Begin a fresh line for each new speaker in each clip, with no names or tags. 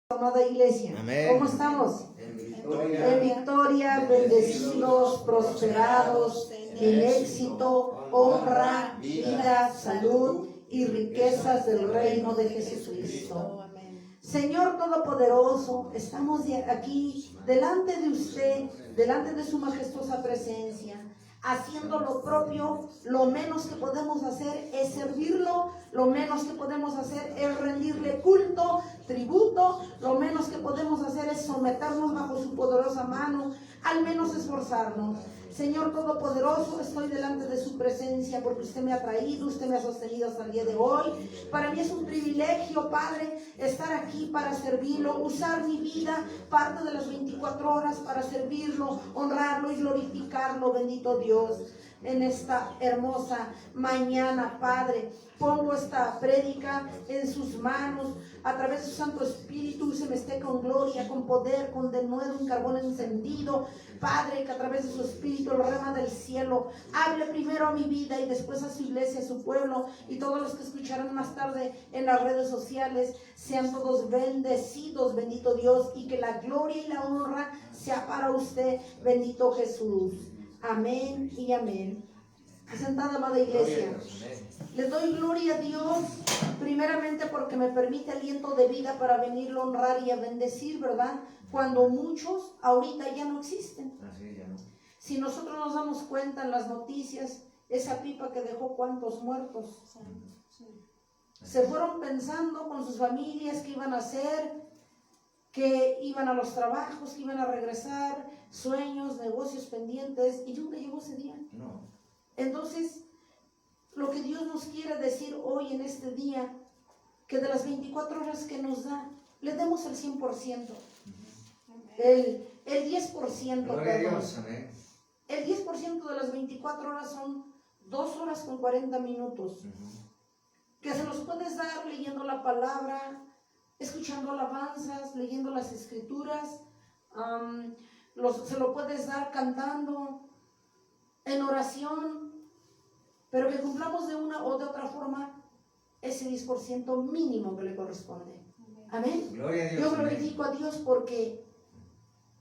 Amada iglesia,
Amén.
¿Cómo estamos?
En
victoria, bendecidos, prosperados, en éxito, honra, vida, salud y riquezas del reino de Jesucristo. Señor Todopoderoso, estamos aquí delante de usted, delante de su majestuosa presencia, haciendo lo propio. Lo menos que podemos hacer es servirlo, lo menos que podemos hacer es rendirle culto, tributo, lo menos que podemos hacer es someternos bajo su poderosa mano, al menos esforzarnos. Señor Todopoderoso, estoy delante de su presencia porque usted me ha traído, usted me ha sostenido hasta el día de hoy. Para mí es un privilegio, Padre, estar aquí para servirlo, usar mi vida, parte de las 24 horas para servirlo, honrarlo y glorificarlo, bendito Dios. En esta hermosa mañana, Padre, pongo esta prédica en sus manos, a través de su Santo Espíritu se me esté con gloria, con poder, con denuedo, un carbón encendido. Padre, que a través de su Espíritu, el rema del cielo, hable primero a mi vida y después a su iglesia, a su pueblo, y todos los que escucharán más tarde en las redes sociales, sean todos bendecidos, bendito Dios, y que la gloria y la honra sea para usted, bendito Jesús. Amén y amén. Sentada, amada iglesia, les doy gloria a Dios, primeramente porque me permite aliento de vida para venirlo a honrar y a bendecir, ¿verdad? Cuando muchos ahorita ya no existen. Si nosotros nos damos cuenta en las noticias, esa pipa que dejó cuántos muertos. Se fueron pensando con sus familias qué iban a hacer, que iban a los trabajos, que iban a regresar, sueños, negocios pendientes, y nunca llegó ese día.
No.
Entonces, lo que Dios nos quiere decir hoy en este día, que de las 24 horas que nos da, le demos el 100%, el 10%,
Gloria a Dios, amén.
El 10% de las 24 horas son 2 horas con 40 minutos, que se los puedes dar leyendo la palabra, escuchando alabanzas, leyendo las escrituras, se lo puedes dar cantando, en oración, pero que cumplamos de una o de otra forma ese 10% mínimo que le corresponde. Amén.
Gloria a Dios.
Yo glorifico a Dios porque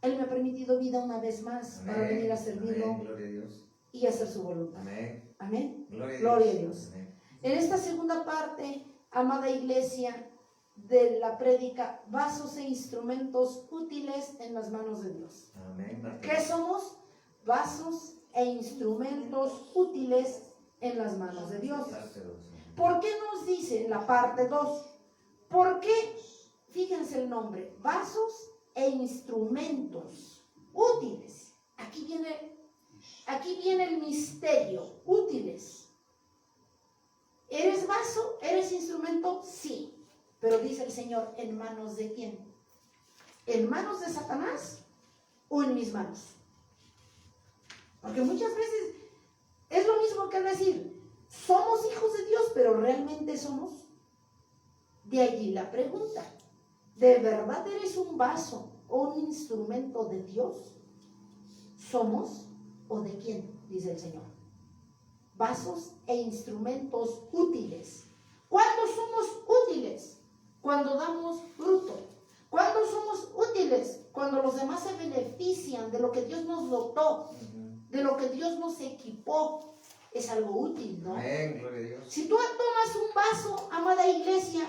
Él me ha permitido vida una vez más,
amén,
para venir a servirlo,
amén, gloria a Dios,
y hacer su voluntad.
Amén.
Amén.
Gloria a Dios.
Amén. En esta segunda parte, amada iglesia, de la prédica, vasos e instrumentos útiles en las manos de Dios.
Amén.
¿Qué somos? Vasos e instrumentos útiles en las manos de Dios. ¿Por qué nos dice en la parte 2? ¿Por qué? Fíjense el nombre, vasos e instrumentos útiles. Aquí viene el misterio, útiles. ¿Eres vaso? ¿Eres instrumento? Sí. Pero dice el Señor, ¿en manos de quién? ¿En manos de Satanás o en mis manos? Porque muchas veces es lo mismo que decir, somos hijos de Dios, pero ¿realmente somos? De allí la pregunta, ¿de verdad eres un vaso o un instrumento de Dios? ¿Somos o de quién? Dice el Señor. Vasos e instrumentos útiles. ¿Cuándo somos útiles? Cuando damos fruto. ¿Cuándo somos útiles? Cuando los demás se benefician de lo que Dios nos dotó, de lo que Dios nos equipó. Es algo útil, ¿no?
Amén, gloria a Dios.
Si tú tomas un vaso, amada iglesia,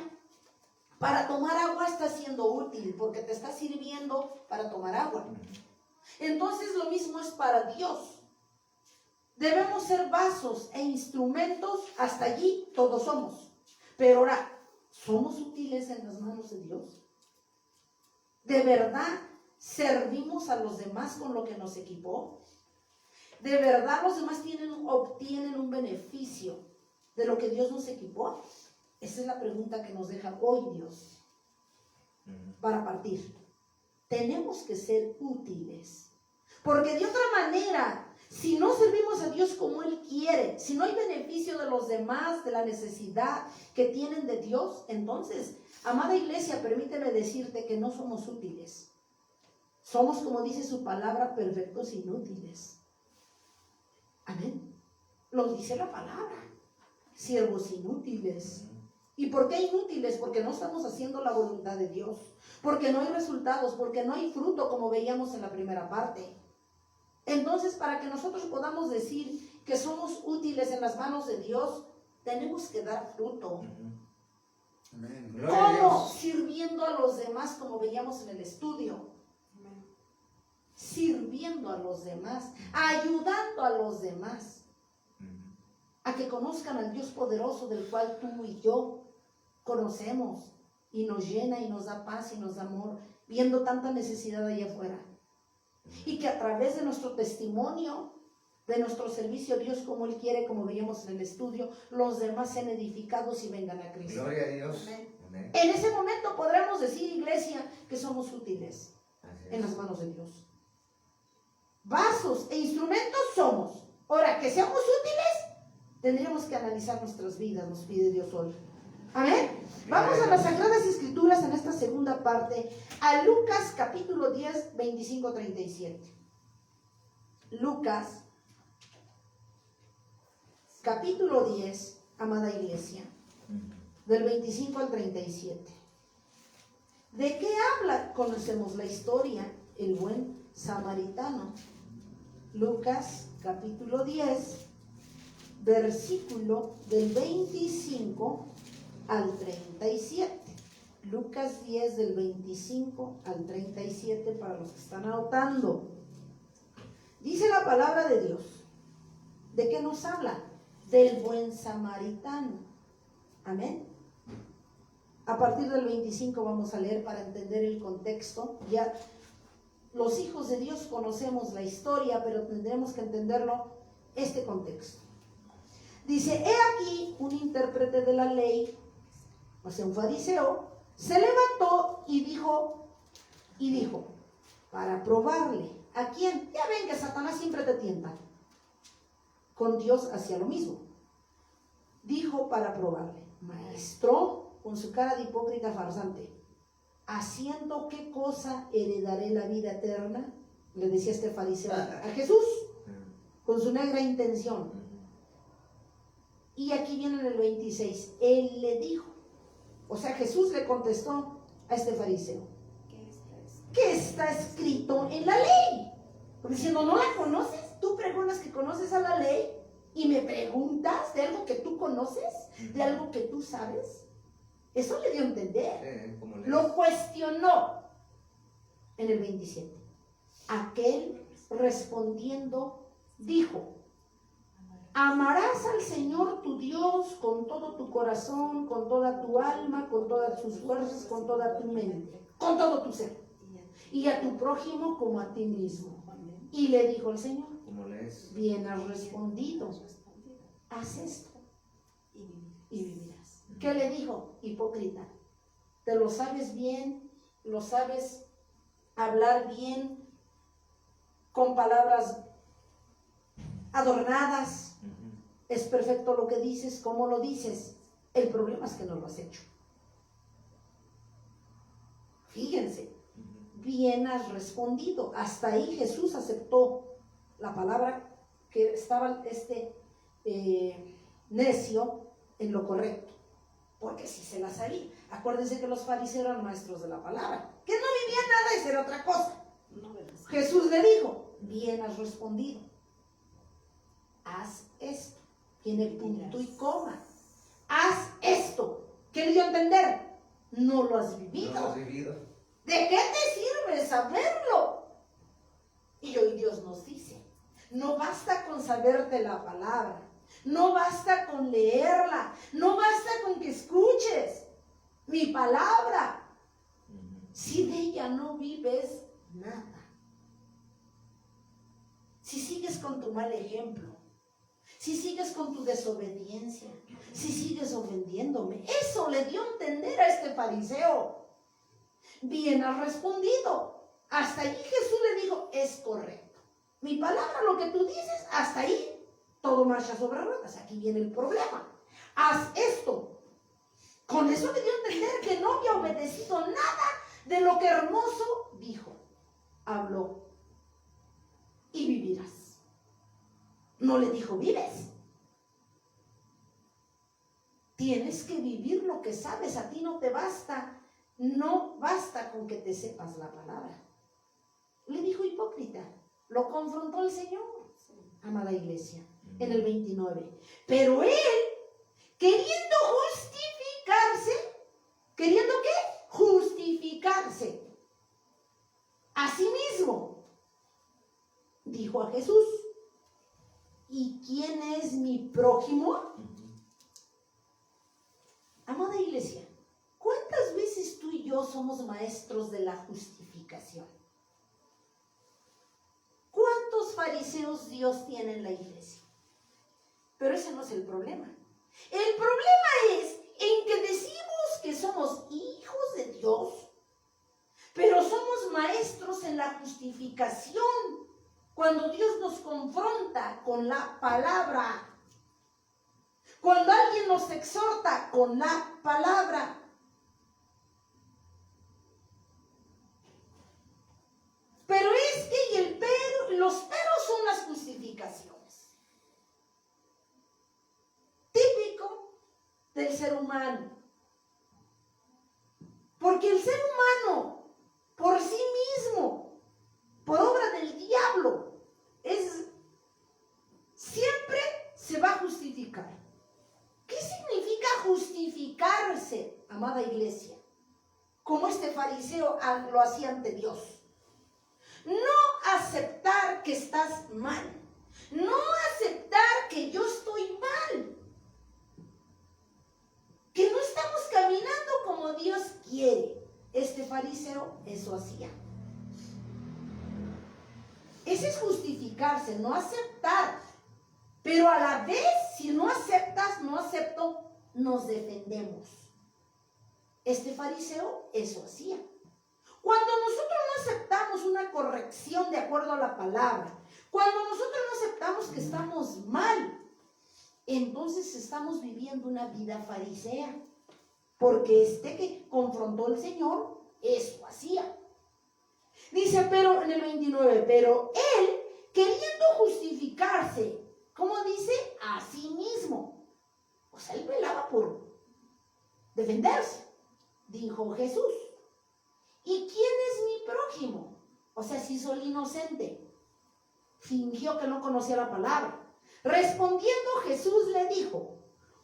para tomar agua, está siendo útil, porque te está sirviendo para tomar agua. Entonces lo mismo es para Dios. Debemos ser vasos e instrumentos, hasta allí todos somos. Pero ahora, ¿somos útiles en las manos de Dios? ¿De verdad servimos a los demás con lo que nos equipó? ¿De verdad los demás obtienen un beneficio de lo que Dios nos equipó? Esa es la pregunta que nos deja hoy Dios para partir. Tenemos que ser útiles, porque de otra manera, si no servimos a Dios como Él quiere, si no hay beneficio de los demás, de la necesidad que tienen de Dios, entonces, amada iglesia, permíteme decirte que no somos útiles. Somos, como dice su palabra, perfectos inútiles. Amén. Lo dice la palabra. Siervos inútiles. ¿Y por qué inútiles? Porque no estamos haciendo la voluntad de Dios, porque no hay resultados, porque no hay fruto, como veíamos en la primera parte. Entonces, para que nosotros podamos decir que somos útiles en las manos de Dios, tenemos que dar fruto.
Amén. Gloria a
¿Cómo?
Dios.
Sirviendo a los demás, como veíamos en el estudio. Sirviendo a los demás, ayudando a los demás, a que conozcan al Dios poderoso del cual tú y yo conocemos, y nos llena y nos da paz y nos da amor, viendo tanta necesidad allá afuera. Y que a través de nuestro testimonio, de nuestro servicio a Dios como Él quiere, como veíamos en el estudio, los demás sean edificados y vengan a Cristo.
Gloria a Dios.
Amén.
Amén.
En ese momento podremos decir, iglesia, que somos útiles
Así
en
es.
las manos de Dios. Vasos e instrumentos somos. Ahora, que seamos útiles, tendríamos que analizar nuestras vidas, nos pide Dios hoy. Amén. Vamos a las Sagradas Escrituras en esta segunda parte, a Lucas capítulo 10, 25-37. Lucas capítulo 10, amada iglesia, del 25 al 37. ¿De qué habla? Conocemos la historia, el buen samaritano. Lucas capítulo 10, versículo del 25 al 37. Lucas 10 del 25 al 37 para los que están anotando. Dice la palabra de Dios. ¿De qué nos habla? Del buen samaritano. Amén. A partir del 25 vamos a leer para entender el contexto. Ya los hijos de Dios conocemos la historia, pero tendremos que entenderlo, este contexto. Dice, he aquí un intérprete de la ley, o sea, un fariseo, se levantó y dijo, para probarle. ¿A quién? Ya ven que Satanás siempre te tienta. Con Dios hacía lo mismo. Dijo para probarle, maestro, con su cara de hipócrita farsante, ¿haciendo qué cosa heredaré la vida eterna? Le decía este fariseo a Jesús, con su negra intención. Y aquí viene en el 26, él le dijo, o sea, Jesús le contestó a este fariseo, ¿qué está escrito en la ley? Diciendo, ¿no la conoces? Tú preguntas que conoces a la ley y me preguntas de algo que tú conoces, de algo que tú sabes. Eso le dio a entender. Lo cuestionó en el 27. Aquel respondiendo dijo, amarás al Señor tu Dios con todo tu corazón, con toda tu alma, con todas tus fuerzas, con toda tu mente, con todo tu ser, y a tu prójimo como a ti mismo. Y le dijo el Señor, bien has respondido, haz esto y vivirás. ¿Qué le dijo? Hipócrita, te lo sabes bien, lo sabes hablar bien, con palabras adornadas, es perfecto lo que dices, cómo lo dices, el problema es que no lo has hecho. Fíjense, bien has respondido. Hasta ahí Jesús aceptó la palabra que estaba necio en lo correcto, porque sí se la sabía. Acuérdense que los fariseos eran maestros de la palabra, que no vivían nada, esa era otra cosa. Jesús le dijo, bien has respondido, haz esto, tiene punto y coma, haz esto. ¿Qué le dio a entender? No lo has vivido.
No lo has vivido.
¿De qué te sirve saberlo? Y hoy Dios nos dice, no basta con saberte la palabra, no basta con leerla, no basta con que escuches mi palabra, si de ella no vives nada. Si sigues con tu mal ejemplo, si sigues con tu desobediencia, si sigues ofendiéndome, eso le dio a entender a este fariseo. Bien has respondido. Hasta ahí Jesús le dijo, es correcto. Mi palabra, lo que tú dices, hasta ahí, todo marcha sobre ruedas. Aquí viene el problema. Haz esto. Con eso le dio a entender que no había obedecido nada de lo que hermoso dijo. Habló. Y vivirás. No le dijo, vives. Tienes que vivir lo que sabes. A ti no te basta. No basta con que te sepas la palabra. Le dijo hipócrita. Lo confrontó el Señor, amada iglesia, en el 29. Pero él, queriendo justificarse, ¿queriendo qué? Justificarse a sí mismo, dijo a Jesús: ¿y quién es mi prójimo? Amada iglesia, ¿cuántas veces tú y yo somos maestros de la justificación? ¿Cuántos fariseos Dios tiene en la iglesia? Pero ese no es el problema. El problema es en que decimos que somos hijos de Dios, pero somos maestros en la justificación cuando Dios nos confronta con la palabra. Cuando alguien nos exhorta con la palabra. Pero es que los peros son las justificaciones. Típico del ser humano. Porque el ser humano, por sí mismo, por obra del diablo, siempre se va a justificar. ¿Qué significa justificarse, amada iglesia? Como este fariseo lo hacía ante Dios. No aceptar que estás mal. No aceptar que yo estoy mal. Que no estamos caminando como Dios quiere. Este fariseo eso hacía. Ese es justificarse, no aceptar. Pero a la vez, si no aceptas, no acepto, nos defendemos. Este fariseo eso hacía. Cuando nosotros no aceptamos una corrección de acuerdo a la palabra, cuando nosotros no aceptamos que estamos mal, entonces estamos viviendo una vida farisea. Porque este que confrontó al Señor, eso hacía. Dice, pero en el 29, pero él, queriendo justificarse, ¿cómo dice? A sí mismo. O sea, él velaba por defenderse. Dijo Jesús: ¿y quién es mi prójimo? O sea, se hizo el inocente. Fingió que no conocía la palabra. Respondiendo Jesús le dijo: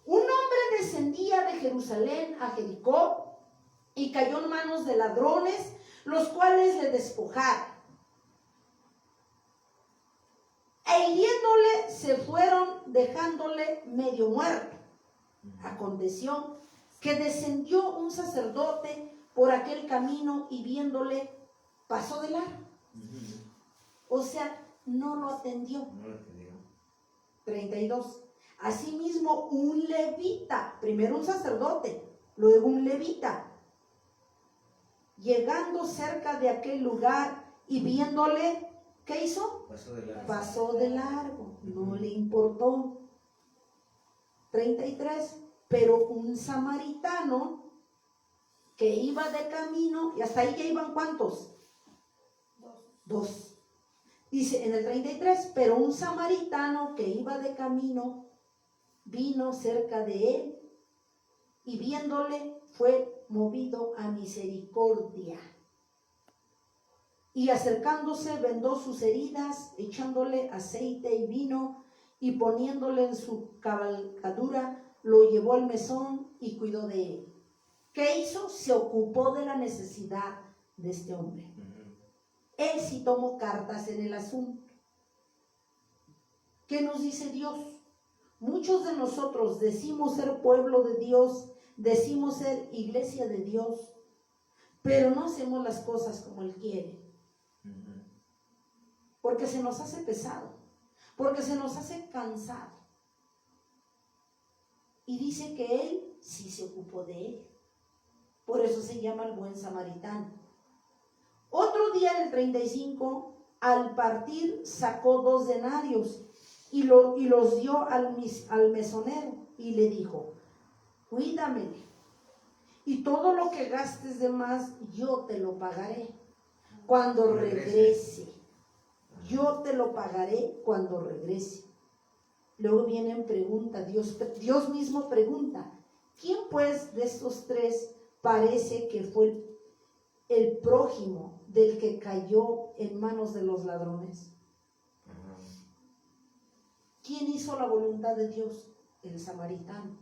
un hombre descendía de Jerusalén a Jericó y cayó en manos de ladrones, los cuales le despojaron. E hiriéndole se fueron, dejándole medio muerto. Aconteció que descendió un sacerdote por aquel camino y viéndole pasó de largo. O sea, no lo atendió. 32. Asimismo, un levita, primero un sacerdote, luego un levita, llegando cerca de aquel lugar y viéndole, ¿qué hizo? Pasó de largo, no le importó. 33. Pero un samaritano que iba de camino, y hasta ahí ya iban ¿cuántos? 2. Dice en el 33, pero un samaritano que iba de camino vino cerca de él y viéndole fue movido a misericordia. Y acercándose vendó sus heridas, echándole aceite y vino y poniéndole en su cabalgadura, lo llevó al mesón y cuidó de él. ¿Qué hizo? Se ocupó de la necesidad de este hombre. Él sí tomó cartas en el asunto. ¿Qué nos dice Dios? Muchos de nosotros decimos ser pueblo de Dios, decimos ser iglesia de Dios, pero no hacemos las cosas como Él quiere. Porque se nos hace pesado, porque se nos hace cansado. Y dice que Él sí se ocupó de él. Por eso se llama el buen samaritano. Otro día en el 35, al partir sacó 2 denarios y los dio al mesonero y le dijo: cuídamele, y todo lo que gastes de más yo te lo pagaré cuando regrese. Yo te lo pagaré cuando regrese. Luego viene en pregunta, Dios mismo pregunta: ¿Quién pues de estos tres parece que fue el prójimo del que cayó en manos de los ladrones? ¿Quién hizo la voluntad de Dios? El samaritano.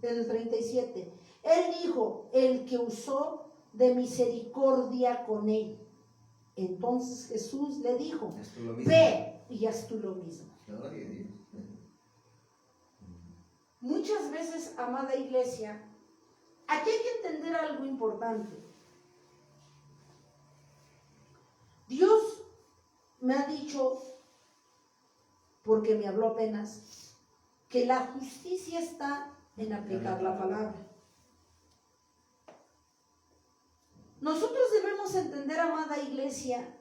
El 37. Él dijo, el que usó de misericordia con él. Entonces Jesús le dijo, ve y haz tú lo mismo. Muchas veces, amada iglesia, aquí hay que entender algo importante. Dios me ha dicho, porque me habló apenas, que la justicia está en aplicar la palabra. Nosotros debemos entender, amada iglesia,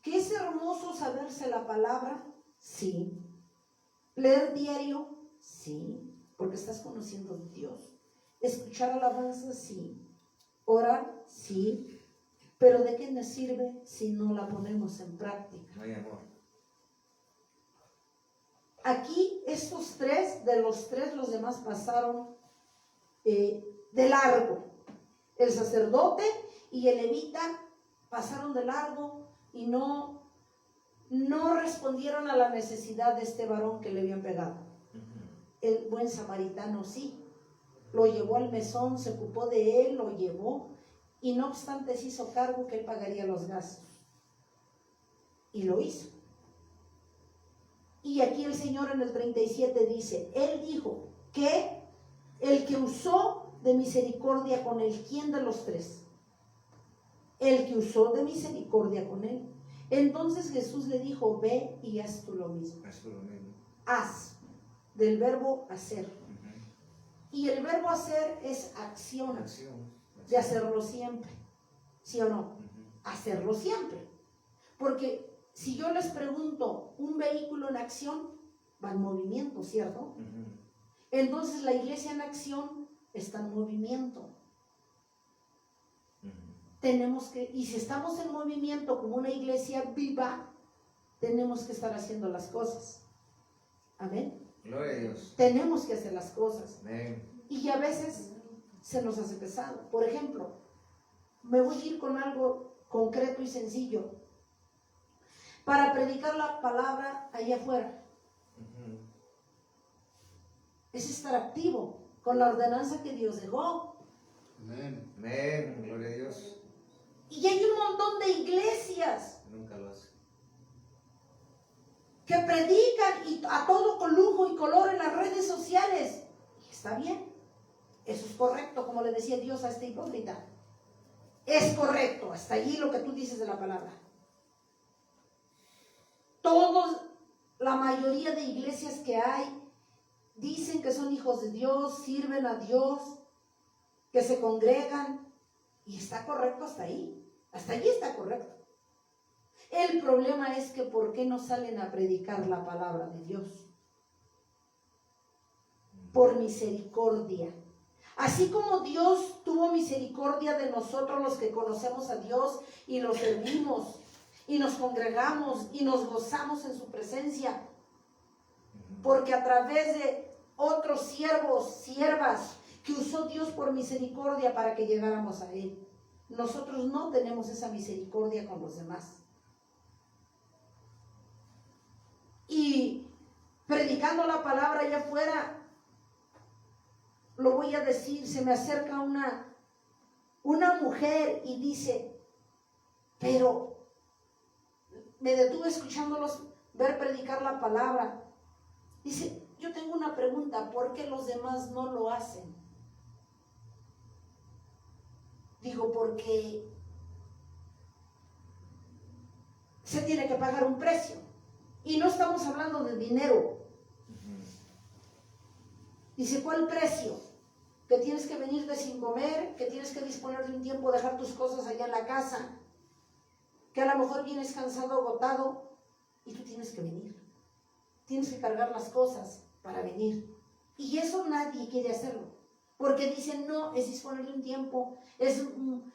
que es hermoso saberse la palabra, sí. Leer diario, sí, porque estás conociendo a Dios. Escuchar alabanza, sí. Orar, sí. Pero ¿de qué nos sirve si no la ponemos en práctica?
No hay amor.
Aquí estos tres, de los tres, los demás pasaron de largo. El sacerdote y el levita pasaron de largo y no respondieron a la necesidad de este varón que le habían pegado. El buen samaritano sí, lo llevó al mesón, se ocupó de él, lo llevó y no obstante se hizo cargo que él pagaría los gastos. Y lo hizo. Y aquí el Señor en el 37 dice, Él dijo que el que usó de misericordia con él, ¿quién de los tres? El que usó de misericordia con él. Entonces Jesús le dijo, ve y haz tú lo mismo.
Haz tú lo mismo.
Haz, del verbo hacer. Y el verbo hacer es acción. De hacerlo siempre. ¿Sí o no? Hacerlo siempre. Porque si yo les pregunto, un vehículo en acción va en movimiento, ¿cierto? Entonces la iglesia en acción está en movimiento. Tenemos que, y si estamos en movimiento como una iglesia viva, tenemos que estar haciendo las cosas. Amén.
Gloria a Dios.
Tenemos que hacer las cosas.
Amén.
Y a veces se nos hace pesado. Por ejemplo, me voy a ir con algo concreto y sencillo. Para predicar la palabra allá afuera, es estar activo con la ordenanza que Dios dejó.
Amén. Amén. Gloria a Dios.
Y hay un montón de iglesias
Nunca lo hace.
Que predican y a todo con lujo y color en las redes sociales. Y está bien. Eso es correcto, como le decía Dios a este hipócrita. Es correcto, hasta allí lo que tú dices de la palabra. Todos, la mayoría de iglesias que hay, dicen que son hijos de Dios, sirven a Dios, que se congregan. Y está correcto hasta ahí. Hasta allí está correcto. El problema es que ¿por qué no salen a predicar la palabra de Dios? Por misericordia. Así como Dios tuvo misericordia de nosotros los que conocemos a Dios y lo servimos y nos congregamos y nos gozamos en su presencia, porque a través de otros siervos, siervas que usó Dios por misericordia para que llegáramos a Él, nosotros no tenemos esa misericordia con los demás. Y predicando la palabra allá afuera, lo voy a decir, se me acerca una mujer y dice, pero me detuve escuchándolos ver predicar la palabra. Dice, yo tengo una pregunta, ¿por qué los demás no lo hacen? Digo, porque se tiene que pagar un precio. Y no estamos hablando de dinero. Dice, ¿cuál precio? Que tienes que venirte sin comer, que tienes que disponer de un tiempo, dejar tus cosas allá en la casa, que a lo mejor vienes cansado, agotado, y tú tienes que venir. Tienes que cargar las cosas para venir. Y eso nadie quiere hacerlo. Porque dicen, no, es disponer de un tiempo,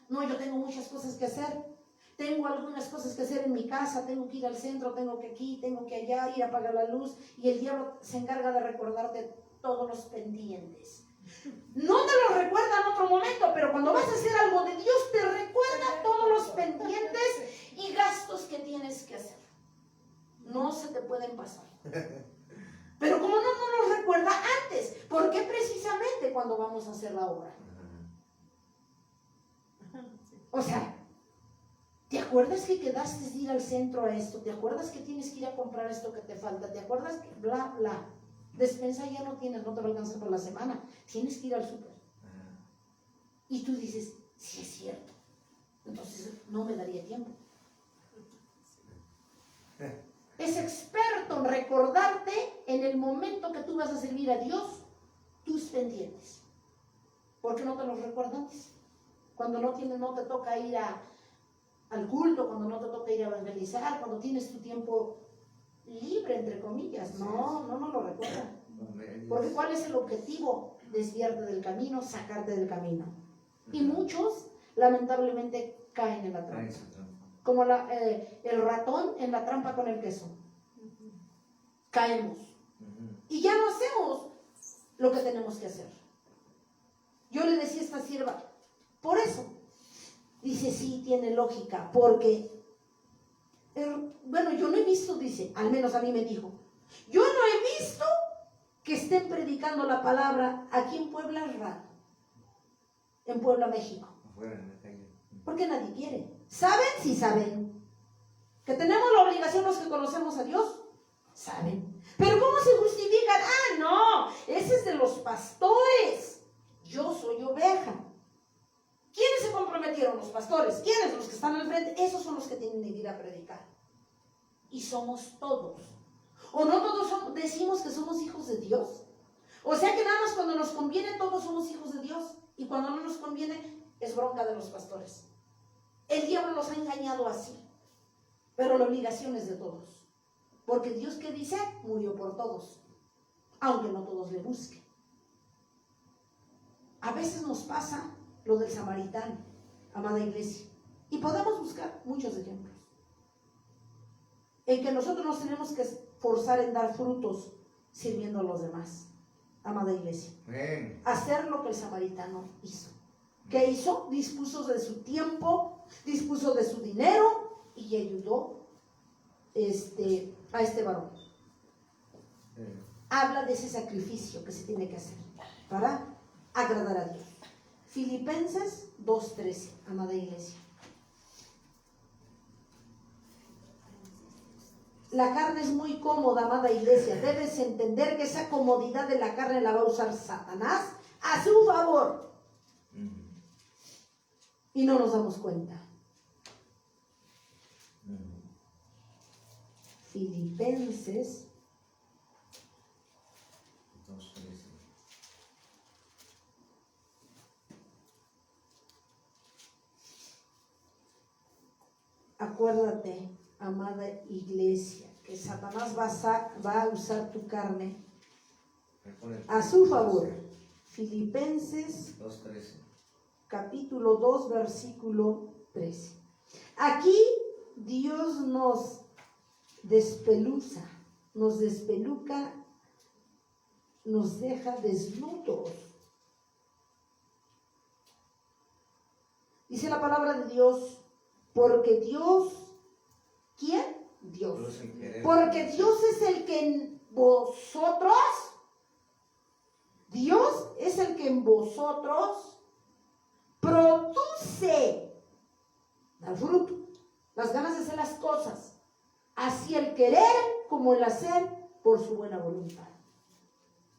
no, yo tengo muchas cosas que hacer. Tengo algunas cosas que hacer en mi casa, tengo que ir al centro, tengo que aquí, tengo que allá, ir a apagar la luz. Y el diablo se encarga de recordarte todos los pendientes. No te lo recuerda en otro momento, pero cuando vas a hacer algo de Dios, te recuerda todos los pendientes y gastos que tienes que hacer. No se te pueden pasar. Pero como no nos recuerda antes, ¿por qué precisamente cuando vamos a hacer la obra? O sea, ¿te acuerdas que quedaste de ir al centro a esto? ¿Te acuerdas que tienes que ir a comprar esto que te falta? ¿Te acuerdas que bla, bla? Despensa ya no tienes, no te va a alcanzar por la semana. Tienes que ir al súper. Y tú dices, sí es cierto. Entonces no me daría tiempo. Es experto en recordarte en el momento que tú vas a servir a Dios tus pendientes. ¿Por qué no te los recuerdas? Cuando no te toca ir al culto, cuando no te toca ir a evangelizar, cuando tienes tu tiempo libre, entre comillas. No lo recuerda. Porque ¿cuál es el objetivo? Desviarte del camino, sacarte del camino. Y muchos, lamentablemente, caen en la trampa. Como el ratón en la trampa con el queso. Caemos. Y ya no hacemos lo que tenemos que hacer. Yo le decía a esta sierva, por eso, dice, sí, tiene lógica, porque, bueno, yo no he visto, dice, al menos a mí me dijo, yo no he visto que estén predicando la palabra aquí en Puebla raro, en Puebla, México. Porque nadie quiere. ¿Saben? Sí saben. ¿Que tenemos la obligación los que conocemos a Dios? Saben. Pero ¿cómo se justifican? Ah, no, ese es de los pastores. Yo soy oveja. ¿Quiénes se comprometieron? Los pastores. ¿Quiénes? Los que están al frente. Esos son los que tienen que ir a predicar. Y somos todos. ¿O no todos decimos que somos hijos de Dios? O sea que nada más cuando nos conviene todos somos hijos de Dios. Y cuando no nos conviene es bronca de los pastores. El diablo los ha engañado así. Pero la obligación es de todos. Porque Dios, ¿qué dice? Murió por todos. Aunque no todos le busquen. A veces nos pasa lo del samaritano, amada iglesia. Y podemos buscar muchos ejemplos. En que nosotros nos tenemos que esforzar en dar frutos sirviendo a los demás, amada iglesia. Hacer lo que el samaritano hizo. ¿Qué hizo? Dispuso de su tiempo, dispuso de su dinero y ayudó a este varón. Habla de ese sacrificio que se tiene que hacer para agradar a Dios. Filipenses 2:13, amada iglesia. La carne es muy cómoda, amada iglesia. Debes entender que esa comodidad de la carne la va a usar Satanás a su favor. Y no nos damos cuenta. Filipenses
2:13.
Acuérdate, amada iglesia, que Satanás va a usar tu carne a su favor. Filipenses
2:13.
capítulo 2, versículo 13. Aquí Dios nos despeluza, nos despeluca, nos deja desnudos. Dice la palabra de Dios, porque Dios, ¿quién? Dios. Porque Dios es el que en vosotros, Dios es el que en vosotros produce, da fruto, las ganas de hacer las cosas, así el querer como el hacer por su buena voluntad.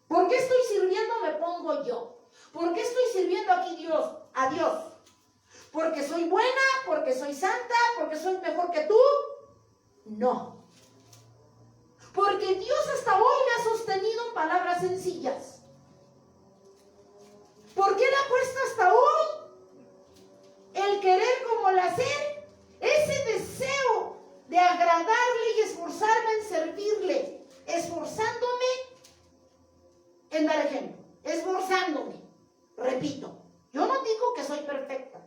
¿Por qué estoy sirviendo? Me pongo yo. ¿Por qué estoy sirviendo aquí a Dios? ¿Porque soy buena? ¿Porque soy santa? ¿Porque soy mejor que tú? No. Porque Dios hasta hoy me ha sostenido en palabras sencillas. ¿Por qué le ha puesto hasta hoy el querer como el hacer? Ese deseo de agradarle y esforzarme en servirle, esforzándome en dar ejemplo, esforzándome. Repito, yo no digo que soy perfecta.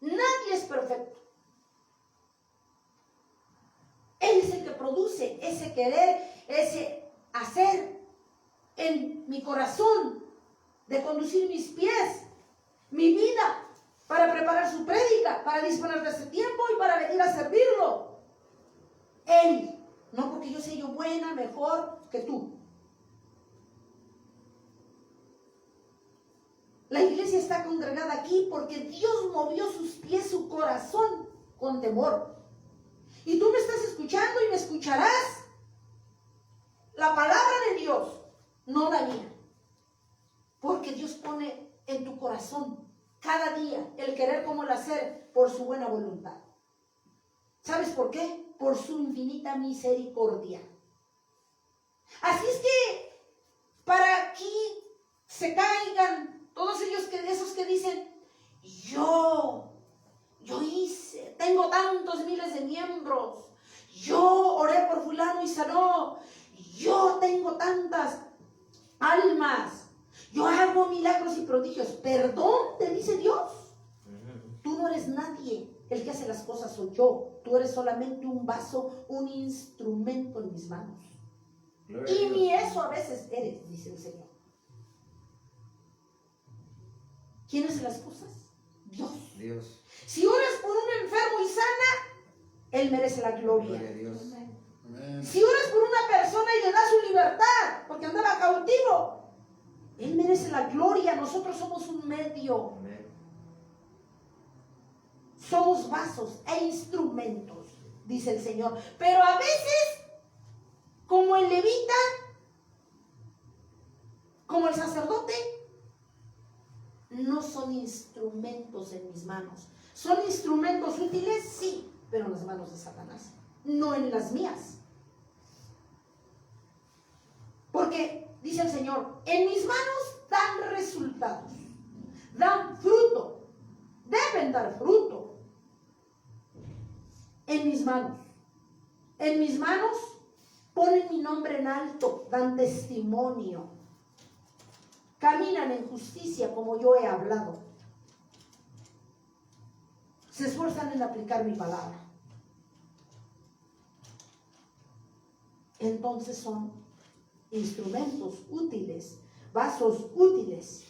Nadie es perfecto. Él es el que produce ese querer, ese hacer en mi corazón. de conducir mis pies, mi vida, para preparar su prédica, para disponer de ese tiempo y para venir a servirlo. Él, no porque yo sea yo buena, mejor que tú. La iglesia está congregada aquí porque Dios movió sus pies, su corazón con temor. Y tú me estás escuchando y me escucharás. La palabra de Dios, no la mía. Porque Dios pone en tu corazón cada día el querer como el hacer por su buena voluntad. ¿Sabes por qué? Por su infinita misericordia. Así es que para que se caigan todos esos que dicen, yo hice, tengo tantos miles de miembros, yo oré por fulano y sanó, yo tengo tantas almas, yo hago milagros y prodigios. Perdón, te dice Dios. Tú no eres nadie, el que hace las cosas soy yo. Tú eres solamente un vaso, un instrumento en mis manos. Y ni eso a veces eres, dice el Señor. ¿Quién hace las cosas? Dios. Si oras por un enfermo y sana, Él merece la gloria. Si oras por una persona y le das su libertad, porque andaba cautivo, Él merece la gloria. Nosotros somos un medio. Somos vasos e instrumentos, dice el Señor. Pero a veces, como el levita, como el sacerdote, no son instrumentos en mis manos. ¿Son instrumentos útiles? Sí, pero en las manos de Satanás, no en las mías. Porque, dice el Señor, en mis manos dan resultados, dan fruto, deben dar fruto. En mis manos ponen mi nombre en alto, dan testimonio, caminan en justicia como yo he hablado, se esfuerzan en aplicar mi palabra. Entonces son instrumentos útiles, vasos útiles.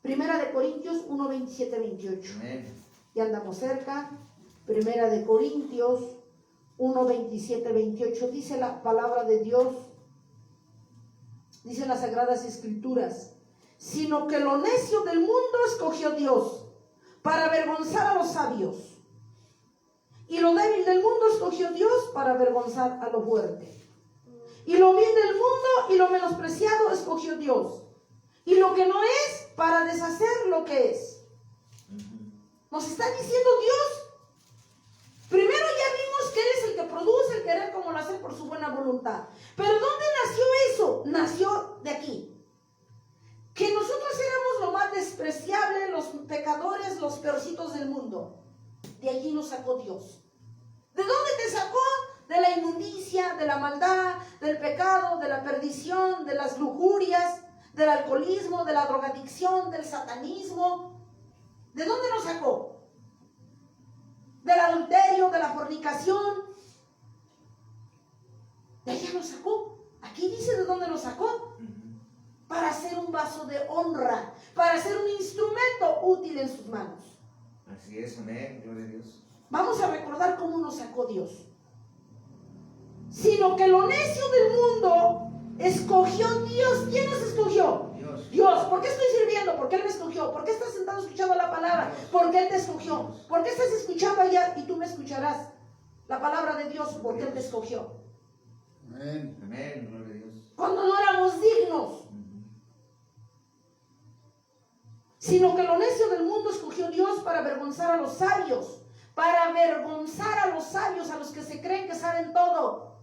Primera de Corintios 1, 27, 28. Ya andamos cerca. Primera de Corintios 1, 27, 28. Dice la palabra de Dios, dicen las Sagradas Escrituras, sino que lo necio del mundo escogió Dios para avergonzar a los sabios, y lo débil del mundo escogió Dios para avergonzar a lo fuerte. Y lo vil del mundo y lo menospreciado escogió Dios, y lo que no es para deshacer lo que es. Nos está diciendo Dios. Primero ya vimos que Él es el que produce el querer como lo hace por su buena voluntad. Pero ¿dónde nació eso? Nació de aquí. Que nosotros éramos lo más despreciable, los pecadores, los peorcitos del mundo. De allí nos sacó Dios. ¿De dónde te sacó? De la inmundicia, de la maldad, del pecado, de la perdición, de las lujurias, del alcoholismo, de la drogadicción, del satanismo. ¿De dónde nos sacó? Del adulterio, de la fornicación. De allá nos sacó. Aquí dice de dónde nos sacó. Para ser un vaso de honra, para ser un instrumento útil en sus manos.
Así es, amén, gloria a Dios.
Vamos a recordar cómo nos sacó Dios. Sino que lo necio del mundo escogió Dios. ¿Quién nos escogió? Dios. ¿Por qué estoy sirviendo? ¿Por qué Él me escogió? ¿Por qué estás sentado escuchando la palabra? Porque Él te escogió. ¿Por qué estás escuchando allá y tú me escucharás la palabra de Dios? Porque Él te escogió.
Amén, amén, gloria a Dios.
Cuando no éramos dignos. Sino que lo necio del mundo escogió Dios para avergonzar a los sabios. Para avergonzar a los sabios, a los que se creen que saben todo.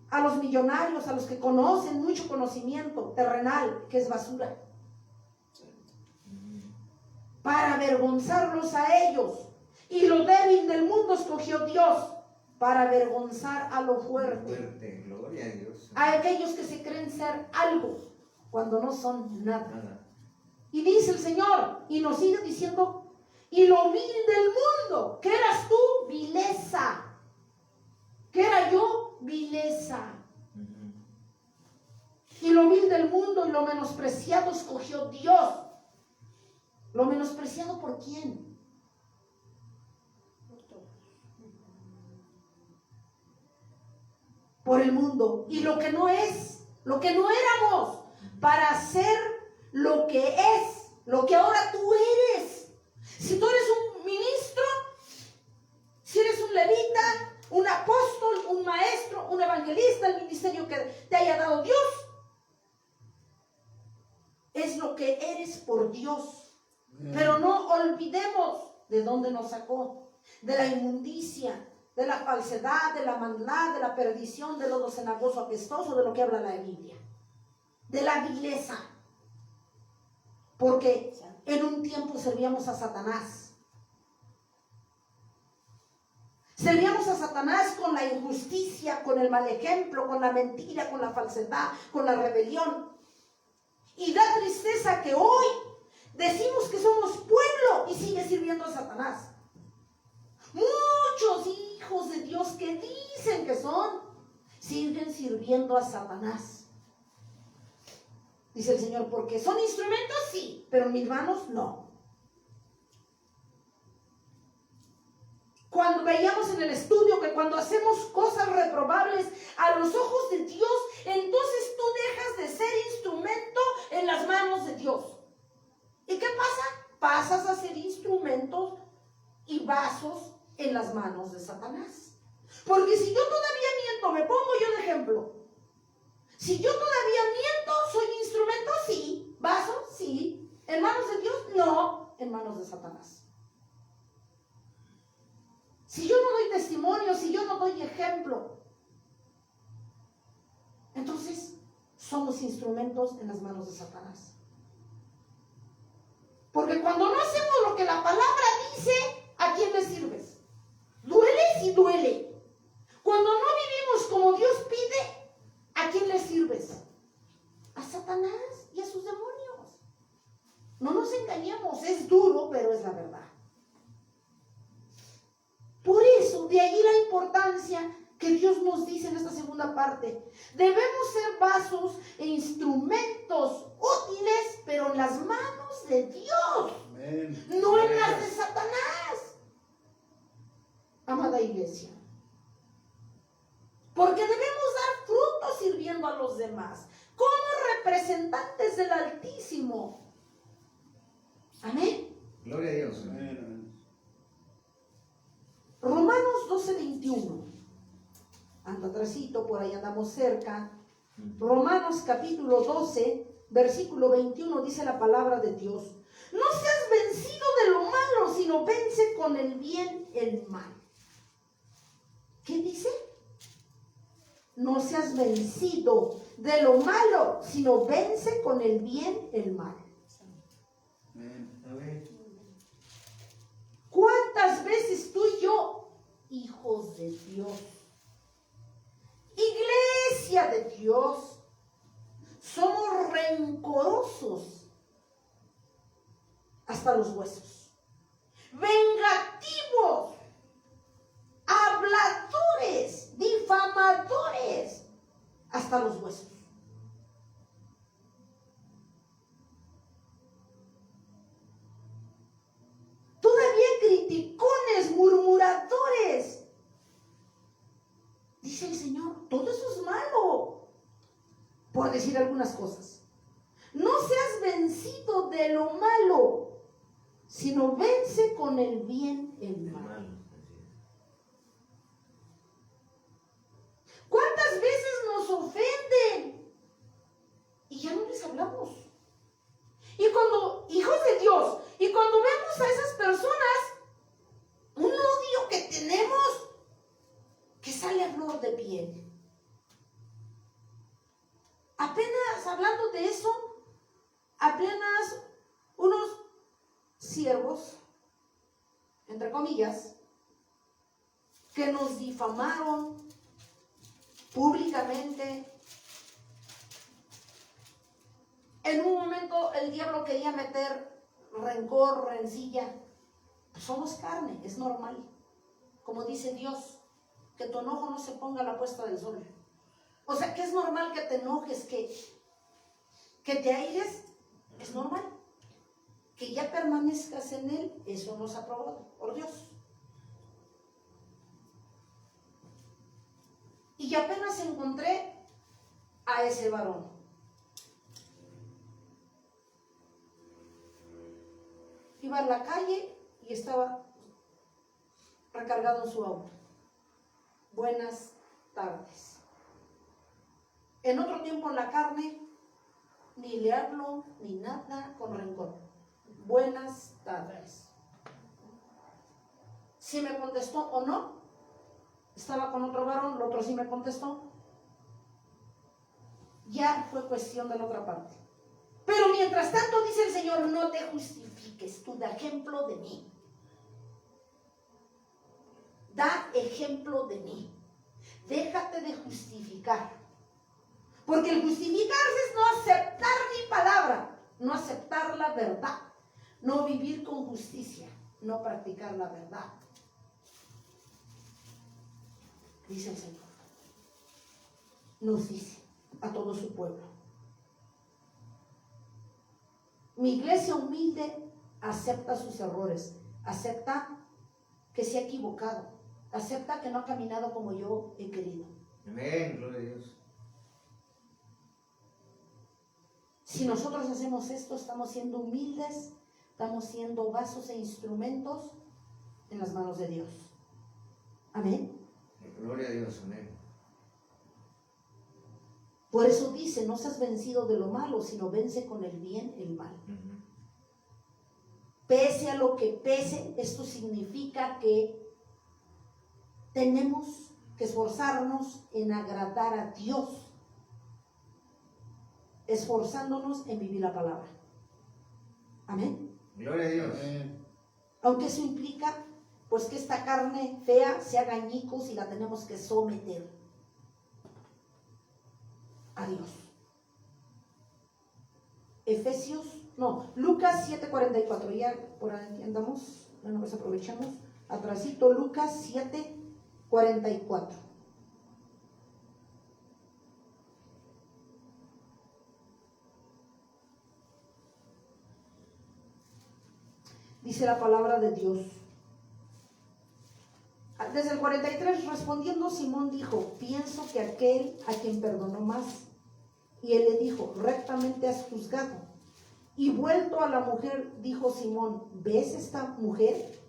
A los millonarios, a los que conocen mucho conocimiento terrenal, que es basura. Para avergonzarlos a ellos. Y lo débil del mundo escogió Dios para avergonzar a lo fuerte.
Gloria a Dios.
A aquellos que se creen ser algo cuando no son nada. Y dice el Señor, y nos sigue diciendo, y lo vil del mundo, ¿qué eras tú? Vileza. ¿Qué era yo? Vileza. Y lo vil del mundo y lo menospreciado escogió Dios. ¿Lo menospreciado por quién? Por el mundo. Y lo que no es, lo que no éramos, para hacer lo que es, lo que ahora tú eres. Si tú eres un ministro, si eres un levita, un apóstol, un maestro, un evangelista, el ministerio que te haya dado Dios, es lo que eres por Dios. Pero no olvidemos de dónde nos sacó, de la inmundicia, de la falsedad, de la maldad, de la perdición, de lo cenagoso, apestoso, de lo que habla la Biblia, de la vileza. Porque en un tiempo servíamos a Satanás. Servíamos a Satanás con la injusticia, con el mal ejemplo, con la mentira, con la falsedad, con la rebelión. Y da tristeza que hoy decimos que somos pueblo y sigue sirviendo a Satanás. Muchos hijos de Dios que dicen que son, siguen sirviendo a Satanás. Dice el Señor, porque son instrumentos, sí, pero en mis manos no. Cuando veíamos en el estudio que cuando hacemos cosas reprobables a los ojos de Dios, entonces tú dejas de ser instrumento en las manos de Dios. ¿Y qué pasa? Pasas a ser instrumentos y vasos en las manos de Satanás. Porque si yo todavía miento, me pongo yo de ejemplo. Si yo todavía miento, soy instrumento, sí. Vaso, sí. ¿En manos de Dios? No. En manos de Satanás. Si yo no doy testimonio, si yo no doy ejemplo, entonces somos instrumentos en las manos de Satanás. Porque cuando no hacemos lo que la palabra dice, ¿a quién le sirves? Duele si duele. Cuando no vivimos como Dios pide, ¿a quién le sirves? A Satanás y a sus demonios. No nos engañemos, es duro, pero es la verdad. Por eso, de ahí la importancia que Dios nos dice en esta segunda parte. Debemos ser vasos e instrumentos útiles, pero en las manos de Dios. Amén. No en las de Satanás. Amada iglesia. Porque debemos dar fruto sirviendo a los demás, como representantes del Altísimo. Amén.
Gloria a Dios. Amén.
Romanos 12:21. Anda atrasito, por ahí andamos cerca. Romanos capítulo 12, versículo 21 dice la palabra de Dios. No seas vencido de lo malo, sino vence con el bien el mal. ¿Qué dice? No seas vencido de lo malo, sino vence con el bien el mal. ¿Cuántas veces tú y yo, hijos de Dios, iglesia de Dios, somos rencorosos hasta los huesos, vengativos, habladores, difamadores hasta los huesos? Todavía criticones, murmuradores. Dice el Señor, todo eso es malo, por decir algunas cosas. No seas vencido de lo malo, sino vence con el bien el mal. ¿Cuántas veces nos ofenden y ya no les hablamos? Y cuando, hijos de Dios, y cuando vemos a esas personas, un odio que tenemos que sale a flor de piel. Apenas hablando de eso, apenas unos siervos, entre comillas, que nos difamaron públicamente. En un momento el diablo quería meter rencor, rencilla. Pues somos carne, es normal. Como dice Dios, que tu enojo no se ponga a la puesta del sol. O sea, que es normal que te enojes, que Que te aires es normal. Que ya permanezcas en él, eso nos ha aprobado por Dios. Y apenas encontré a ese varón. Iba en la calle y estaba recargado en su auto. Buenas tardes. En otro tiempo en la carne, ni le hablo ni nada con rencor. Buenas tardes. Si me contestó o no, estaba con otro varón, el otro sí me contestó. Ya fue cuestión de la otra parte. Pero mientras tanto, dice el Señor, no te justifiques, tú da ejemplo de mí. Da ejemplo de mí. Déjate de justificar. Porque el justificarse es no aceptar mi palabra, no aceptar la verdad, no vivir con justicia, no practicar la verdad. Dice el Señor. Nos dice a todo su pueblo. Mi iglesia humilde acepta sus errores, acepta que se ha equivocado, acepta que no ha caminado como yo he querido.
Amén, gloria a Dios.
Si nosotros hacemos esto, estamos siendo humildes, estamos siendo vasos e instrumentos en las manos de Dios. Amén.
Gloria a Dios, amén.
Por eso dice, no seas vencido de lo malo, sino vence con el bien el mal. Pese a lo que pese, esto significa que tenemos que esforzarnos en agradar a Dios, esforzándonos en vivir la palabra. Amén.
Gloria a Dios.
Amén.
Aunque eso implica, pues, que esta carne fea se haga añicos y la tenemos que someter a Dios. Lucas 7:44, ya por ahí andamos, bueno, pues aprovechamos, atrasito, Lucas 7:44. Dice la palabra de Dios. Desde el 43, respondiendo Simón dijo, pienso que aquel a quien perdonó más. Y él le dijo, rectamente has juzgado. Y vuelto a la mujer, dijo Simón, ¿ves esta mujer?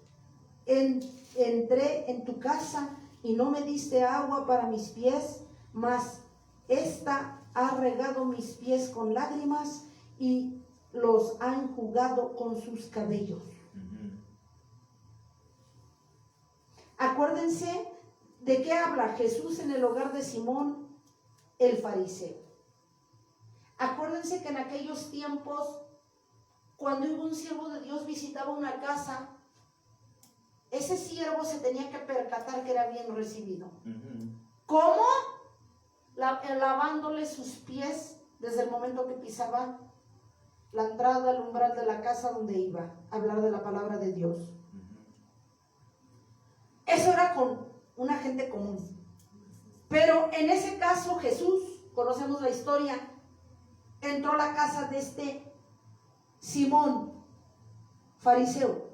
Entré en tu casa y no me diste agua para mis pies, mas esta ha regado mis pies con lágrimas y los ha enjugado con sus cabellos. Acuérdense de qué habla Jesús en el hogar de Simón el fariseo. Acuérdense que en aquellos tiempos, cuando un siervo de Dios visitaba una casa, ese siervo se tenía que percatar que era bien recibido. ¿Cómo? Lavándole sus pies desde el momento que pisaba la entrada al umbral de la casa donde iba a hablar de la palabra de Dios. Eso era con una gente común. Pero en ese caso Jesús, conocemos la historia, entró a la casa de este Simón, fariseo.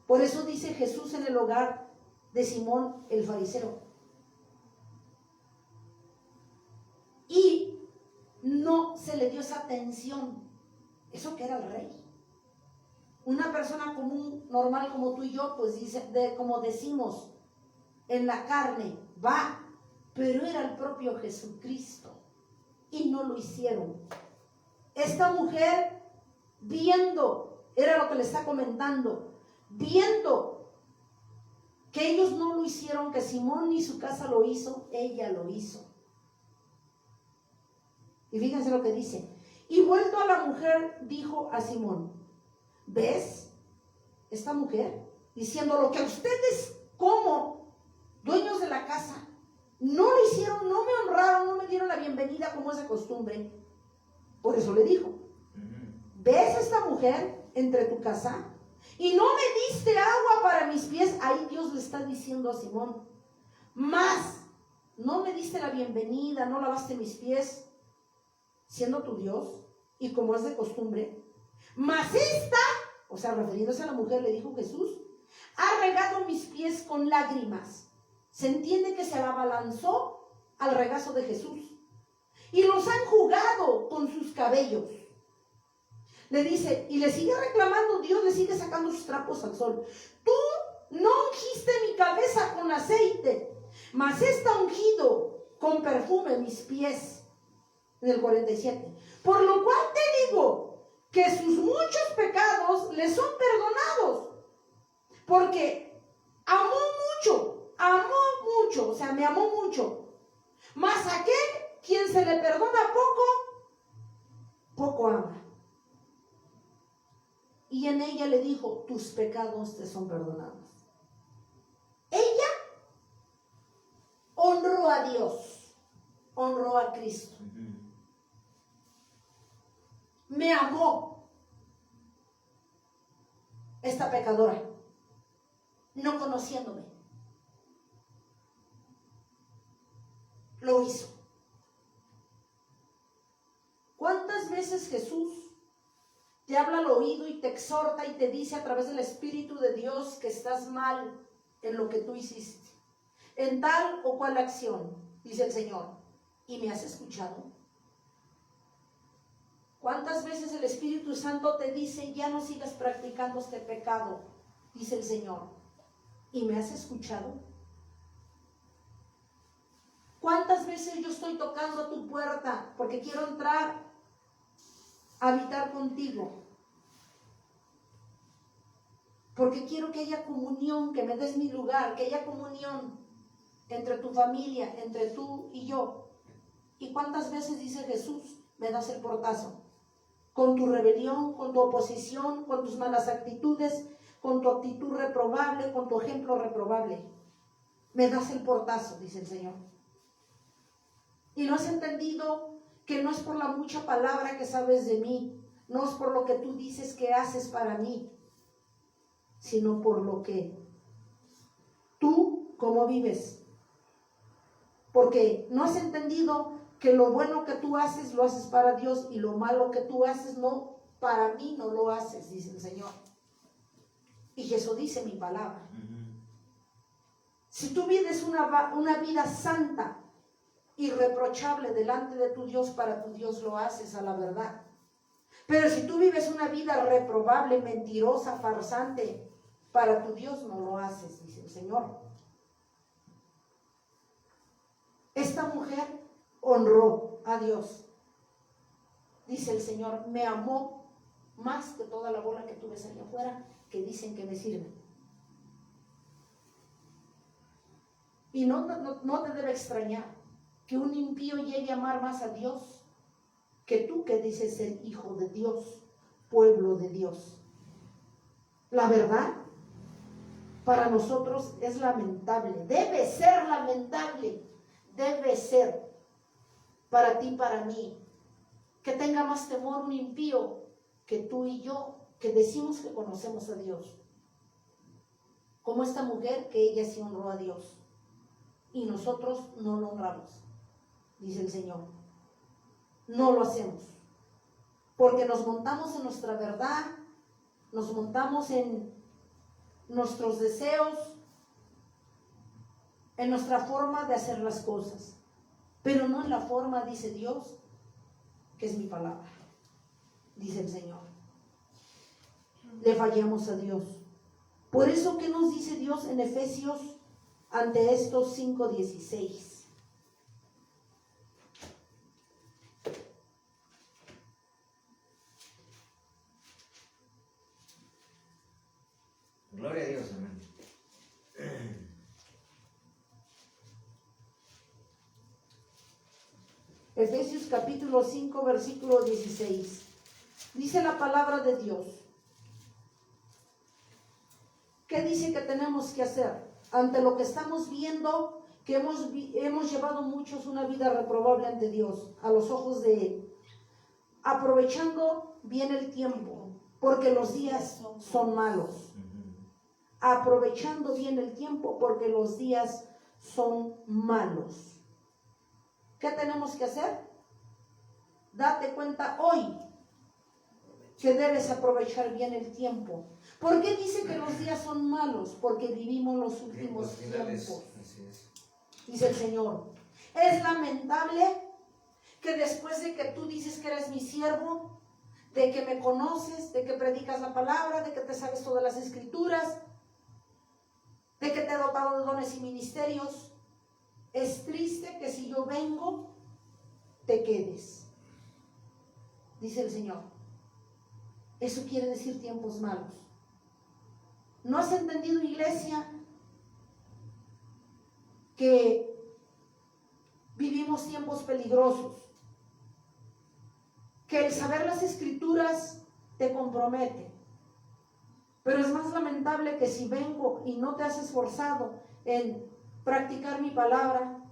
Por eso dice Jesús en el hogar de Simón el fariseo. Y no se le dio esa atención. Eso que era el rey. Una persona común, normal como tú y yo, pues dice, como decimos, en la carne, va, pero era el propio Jesucristo. Y no lo hicieron. Esta mujer, viendo, era lo que le está comentando, viendo que ellos no lo hicieron, que Simón ni su casa lo hizo, ella lo hizo. Y fíjense lo que dice. Y vuelto a la mujer, dijo a Simón, ¿ves esta mujer? Diciendo lo que ustedes como dueños de la casa no lo hicieron, no me honraron, no me dieron la bienvenida como es de costumbre. Por eso le dijo, ¿ves esta mujer entre tu casa? Y no me diste agua para mis pies. Ahí Dios le está diciendo a Simón, más no me diste la bienvenida, no lavaste mis pies, siendo tu Dios. y como es de costumbre, mas esta, o sea, refiriéndose a la mujer, le dijo Jesús, ha regado mis pies con lágrimas. Se entiende que se la abalanzó al regazo de Jesús y los han jugado con sus cabellos. Le dice, y le sigue reclamando, Dios le sigue sacando sus trapos al sol. Tú no ungiste mi cabeza con aceite, mas está ungido con perfume mis pies. En el 47. Por lo cual te digo que sus muchos pecados le son perdonados, porque amó mucho, o sea, me amó mucho. Mas aquel quien se le perdona poco ama. Y en ella le dijo, tus pecados te son perdonados. Ella honró a Dios, honró a Cristo. Me amó esta pecadora, no conociéndome. Lo hizo. ¿Cuántas veces Jesús te habla al oído y te exhorta y te dice a través del Espíritu de Dios que estás mal en lo que tú hiciste, en tal o cual acción? Dice el Señor, ¿y me has escuchado? ¿Cuántas veces el Espíritu Santo te dice, ya no sigas practicando este pecado? Dice el Señor, ¿y me has escuchado? ¿Cuántas veces yo estoy tocando a tu puerta porque quiero entrar a habitar contigo? Porque quiero que haya comunión, que me des mi lugar, que haya comunión entre tu familia, entre tú y yo. ¿Y cuántas veces, dice Jesús, me das el portazo? Con tu rebelión, con tu oposición, con tus malas actitudes, con tu actitud reprobable, con tu ejemplo reprobable. Me das el portazo, dice el Señor. Y no has entendido que no es por la mucha palabra que sabes de mí, no es por lo que tú dices que haces para mí, sino por lo que tú, cómo vives. Porque no has entendido que lo bueno que tú haces lo haces para Dios y lo malo que tú haces no, para mí no lo haces, dice el Señor. Y eso dice mi palabra. Si tú vives una vida santa, irreprochable delante de tu Dios, para tu Dios lo haces a la verdad. Pero si tú vives una vida reprobable, mentirosa, farsante, para tu Dios no lo haces, dice el Señor. Esta mujer honró a Dios. Dice el Señor, me amó más que toda la bola que tú ves allá afuera, que dicen que me sirven. Y no te debe extrañar que un impío llegue a amar más a Dios que tú, que dices ser hijo de Dios, pueblo de Dios. La verdad, para nosotros es lamentable, debe ser lamentable, debe ser para ti, para mí, que tenga más temor un impío que tú y yo, que decimos que conocemos a Dios. Como esta mujer, que ella sí honró a Dios y nosotros no lo honramos, dice el Señor. No lo hacemos porque nos montamos en nuestra verdad, nos montamos en nuestros deseos, en nuestra forma de hacer las cosas, pero no en la forma, dice Dios, que es mi palabra, dice el Señor. Le fallamos a Dios. Por eso, ¿qué nos dice Dios en Efesios ante estos 5:16?
Gloria a Dios, amén.
Efesios capítulo 5, versículo 16. Dice la palabra de Dios. ¿Qué dice que tenemos que hacer? Ante lo que estamos viendo, que hemos llevado muchos una vida reprobable ante Dios, a los ojos de Él. Aprovechando bien el tiempo, porque los días son malos. Aprovechando bien el tiempo, porque los días son malos. ¿Qué tenemos que hacer? Date cuenta hoy que debes aprovechar bien el tiempo. ¿Por qué dice que los días son malos? Porque vivimos los últimos tiempos.
Así es.
Dice el Señor. Es lamentable que después de que tú dices que eres mi siervo, de que me conoces, de que predicas la palabra, de que te sabes todas las escrituras, de que te he dotado de dones y ministerios, es triste que si yo vengo, te quedes. Dice el Señor. Eso quiere decir tiempos malos. ¿No has entendido, iglesia, que vivimos tiempos peligrosos? Que el saber las escrituras te compromete. Pero es más lamentable que si vengo y no te has esforzado en practicar mi palabra,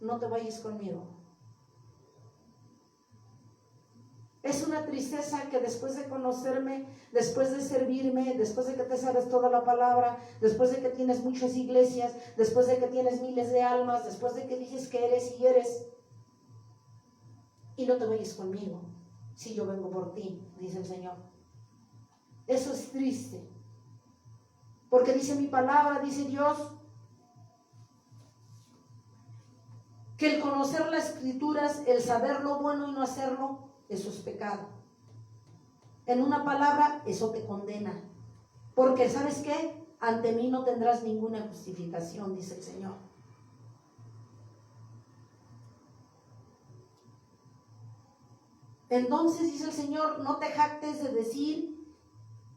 no te vayas conmigo. Es una tristeza que después de conocerme, después de servirme, después de que te sabes toda la palabra, después de que tienes muchas iglesias, después de que tienes miles de almas, después de que dices que eres y eres, y no te vayas conmigo, si yo vengo por ti, dice el Señor. Eso es triste, porque dice mi palabra, dice Dios, que el conocer las escrituras, el saber lo bueno y no hacerlo, eso es pecado. En una palabra, eso te condena. Porque ¿sabes qué? Ante mí no tendrás ninguna justificación, dice el Señor. Entonces dice el Señor, no te jactes de decir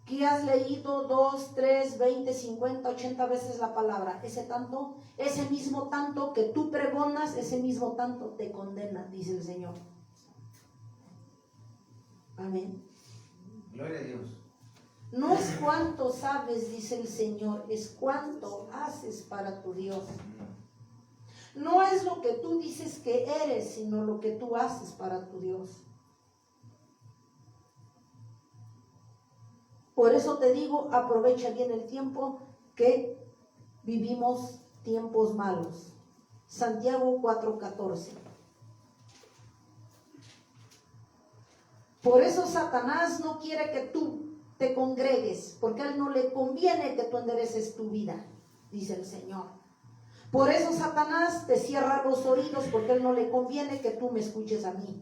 que has leído 2, 3, 20, 50, 80 veces la palabra. Ese mismo tanto que tú pregonas, ese mismo tanto te condena, dice el Señor. Amén.
Gloria a Dios.
No es cuánto sabes, dice el Señor, es cuánto haces para tu Dios. No es lo que tú dices que eres, sino lo que tú haces para tu Dios. Por eso te digo, aprovecha bien el tiempo, que vivimos tiempos malos. Santiago 4:14. Por eso Satanás no quiere que tú te congregues, porque a él no le conviene que tú endereces tu vida, dice el Señor. Por eso Satanás te cierra los oídos, porque a él no le conviene que tú me escuches a mí.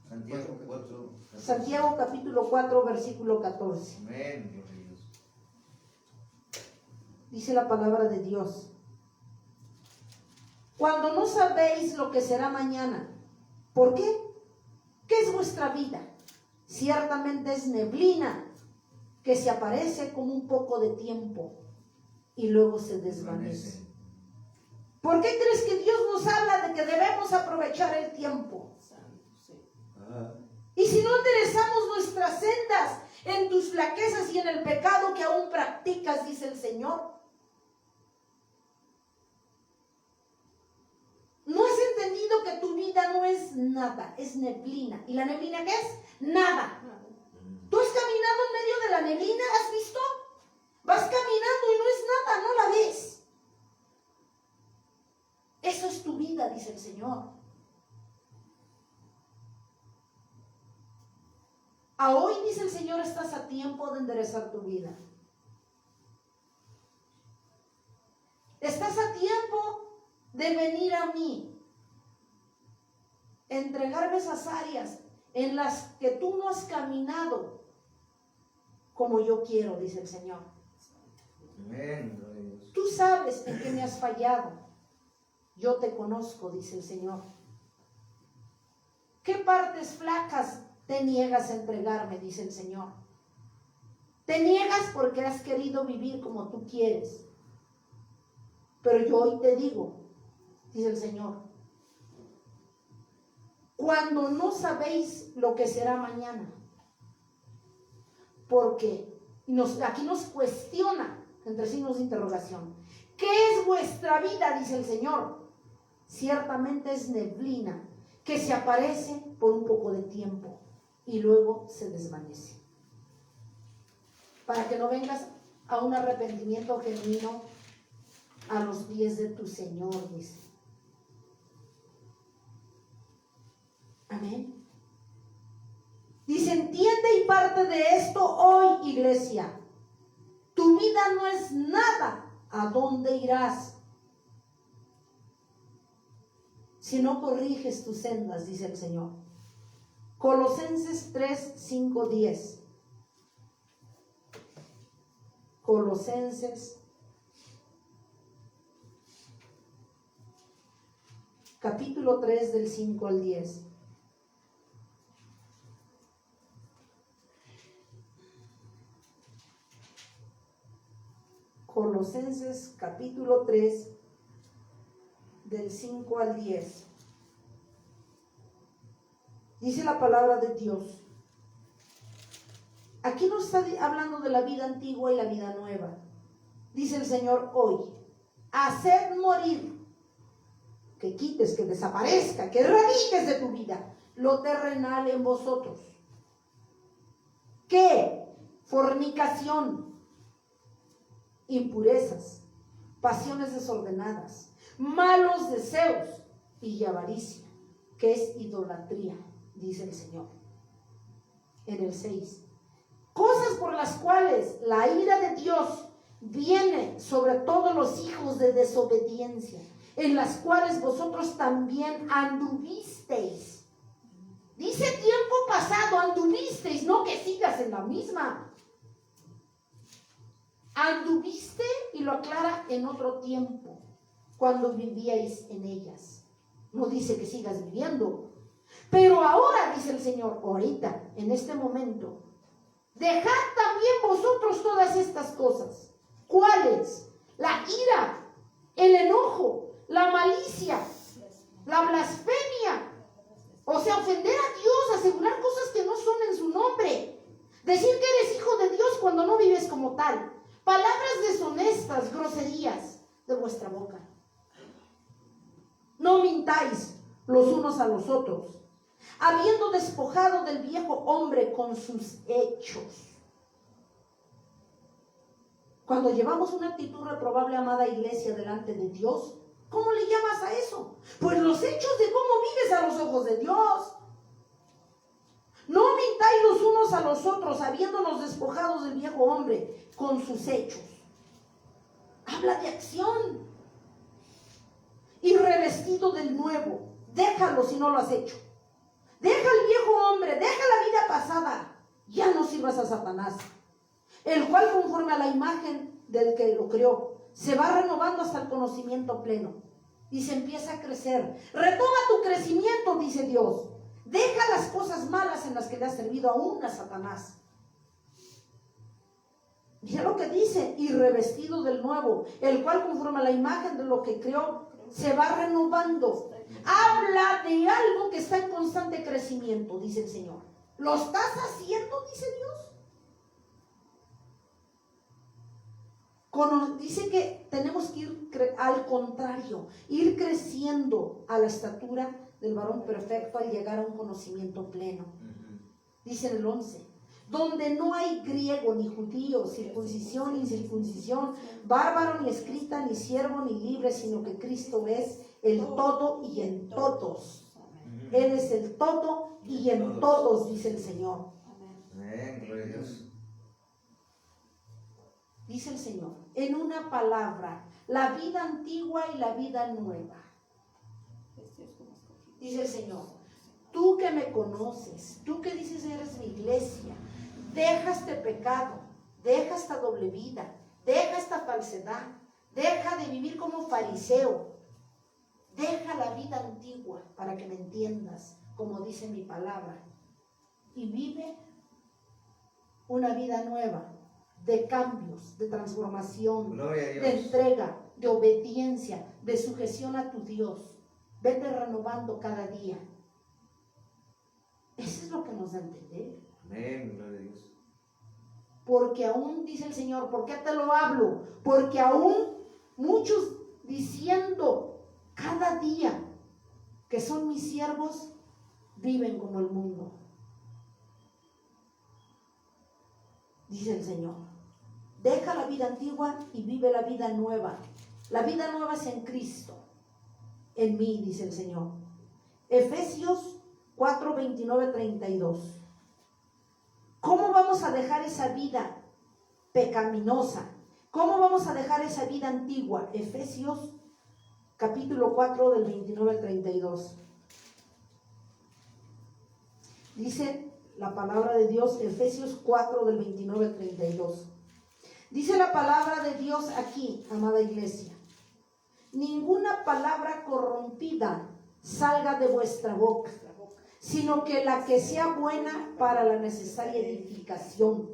Santiago 4.
Santiago capítulo 4, versículo 14.
Amén, gloria a Dios.
Dice la palabra de Dios. Cuando no sabéis lo que será mañana. ¿Por qué? ¿Qué es vuestra vida? Ciertamente es neblina que se aparece como un poco de tiempo y luego se desvanece. ¿Por qué crees que Dios nos habla de que debemos aprovechar el tiempo? Y si no enderezamos nuestras sendas en tus flaquezas y en el pecado que aún practicas, dice el Señor. ¿No has entendido que tu vida no es nada, es neblina? ¿Y la neblina qué es? Nada. ¿Tú has caminado en medio de la neblina? ¿Has visto? Vas caminando y no es nada, no la ves. Eso es tu vida, dice el Señor. A hoy, dice el Señor, estás a tiempo de enderezar tu vida. Estás a tiempo de venir a mí, entregarme esas áreas en las que tú no has caminado como yo quiero, dice el Señor.
Amén, gloria a Dios.
Tú sabes en qué me has fallado. Yo te conozco, dice el Señor. ¿Qué partes flacas te niegas a entregarme? Dice el Señor. Te niegas porque has querido vivir como tú quieres. Pero yo hoy te digo, dice el Señor, cuando no sabéis lo que será mañana, porque aquí nos cuestiona, entre signos de interrogación, ¿qué es vuestra vida? Dice el Señor. Ciertamente es neblina que se aparece por un poco de tiempo y luego se desvanece. Para que no vengas a un arrepentimiento genuino a los pies de tu Señor, dice. Amén. Dice, entiende y parte de esto hoy, iglesia. Tu vida no es nada. ¿A dónde irás si no corriges tus sendas? Dice el Señor. Colosenses 3, 5, 10. Colosenses capítulo 3 del 5 al 10. Colosenses capítulo 3 del 5 al 10. Dice la palabra de Dios. Aquí no está hablando de la vida antigua y la vida nueva. Dice el Señor hoy, haced morir, que quites, que desaparezca, que erradiques de tu vida lo terrenal en vosotros. ¿Qué? Fornicación, impurezas, pasiones desordenadas, malos deseos y avaricia, que es idolatría, dice el Señor. En el 6. Cosas por las cuales la ira de Dios viene sobre todos los hijos de desobediencia, en las cuales vosotros también anduvisteis. Dice tiempo pasado, anduvisteis, no que sigas en la misma. Anduviste, y lo aclara, en otro tiempo, cuando vivíais en ellas. No dice que sigas viviendo. Pero ahora, dice el Señor, ahorita, en este momento, dejad también vosotros todas estas cosas. ¿Cuáles? La ira, el enojo, la malicia, la blasfemia. O sea, ofender a Dios, asegurar cosas que no son en su nombre. Decir que eres hijo de Dios cuando no vives como tal. Palabras deshonestas, groserías de vuestra boca. No mintáis los unos a los otros, habiendo despojado del viejo hombre con sus hechos. Cuando llevamos una actitud reprobable, amada iglesia, delante de Dios, ¿cómo le llamas a eso? Pues los hechos de cómo vives a los ojos de Dios. No mintáis los unos a los otros, habiéndonos despojados del viejo hombre con sus hechos. Habla de acción. Y revestido del nuevo. Déjalo si no lo has hecho. Deja el viejo hombre, deja la vida pasada. Ya no sirvas a Satanás, el cual, conforme a la imagen del que lo creó, se va renovando hasta el conocimiento pleno. Y se empieza a crecer. Retoma tu crecimiento, dice Dios. Deja las cosas malas en las que le has servido aún a Satanás. Mira lo que dice, y revestido del nuevo, el cual, conforme a la imagen de lo que creó, se va renovando. Habla de algo que está en constante crecimiento, dice el Señor. ¿Lo estás haciendo? Dice Dios. Dice que tenemos que ir al contrario, ir creciendo a la estatura del varón perfecto al llegar a un conocimiento pleno. Dice en el 11, donde no hay griego ni judío, circuncisión ni incircuncisión, bárbaro ni escrita, ni siervo ni libre, sino que Cristo es el todo y en todos. Él es el todo y en todos, dice el Señor.
Amén, gloria a Dios.
Dice el Señor, en una palabra, la vida antigua y la vida nueva. Dice el Señor, tú que me conoces, tú que dices eres mi iglesia, deja este pecado, deja esta doble vida, deja esta falsedad, deja de vivir como fariseo, deja la vida antigua para que me entiendas, como dice mi palabra, y vive una vida nueva, de cambios, de transformación, de entrega, de obediencia, de sujeción a tu Dios. Vete renovando cada día. Eso es lo que nos da a entender.
Amén, gloria a Dios.
Porque aún, dice el Señor, ¿por qué te lo hablo? Porque aún muchos diciendo cada día que son mis siervos, viven como el mundo. Dice el Señor. Deja la vida antigua y vive la vida nueva. La vida nueva es en Cristo. En mí, dice el Señor. Efesios 4, 29, 32. ¿Cómo vamos a dejar esa vida pecaminosa? ¿Cómo vamos a dejar esa vida antigua? Efesios capítulo 4 del 29 al 32. Dice la palabra de Dios, Efesios 4 del 29 al 32. Dice la palabra de Dios aquí, amada iglesia: ninguna palabra corrompida salga de vuestra boca, sino que la que sea buena para la necesaria edificación.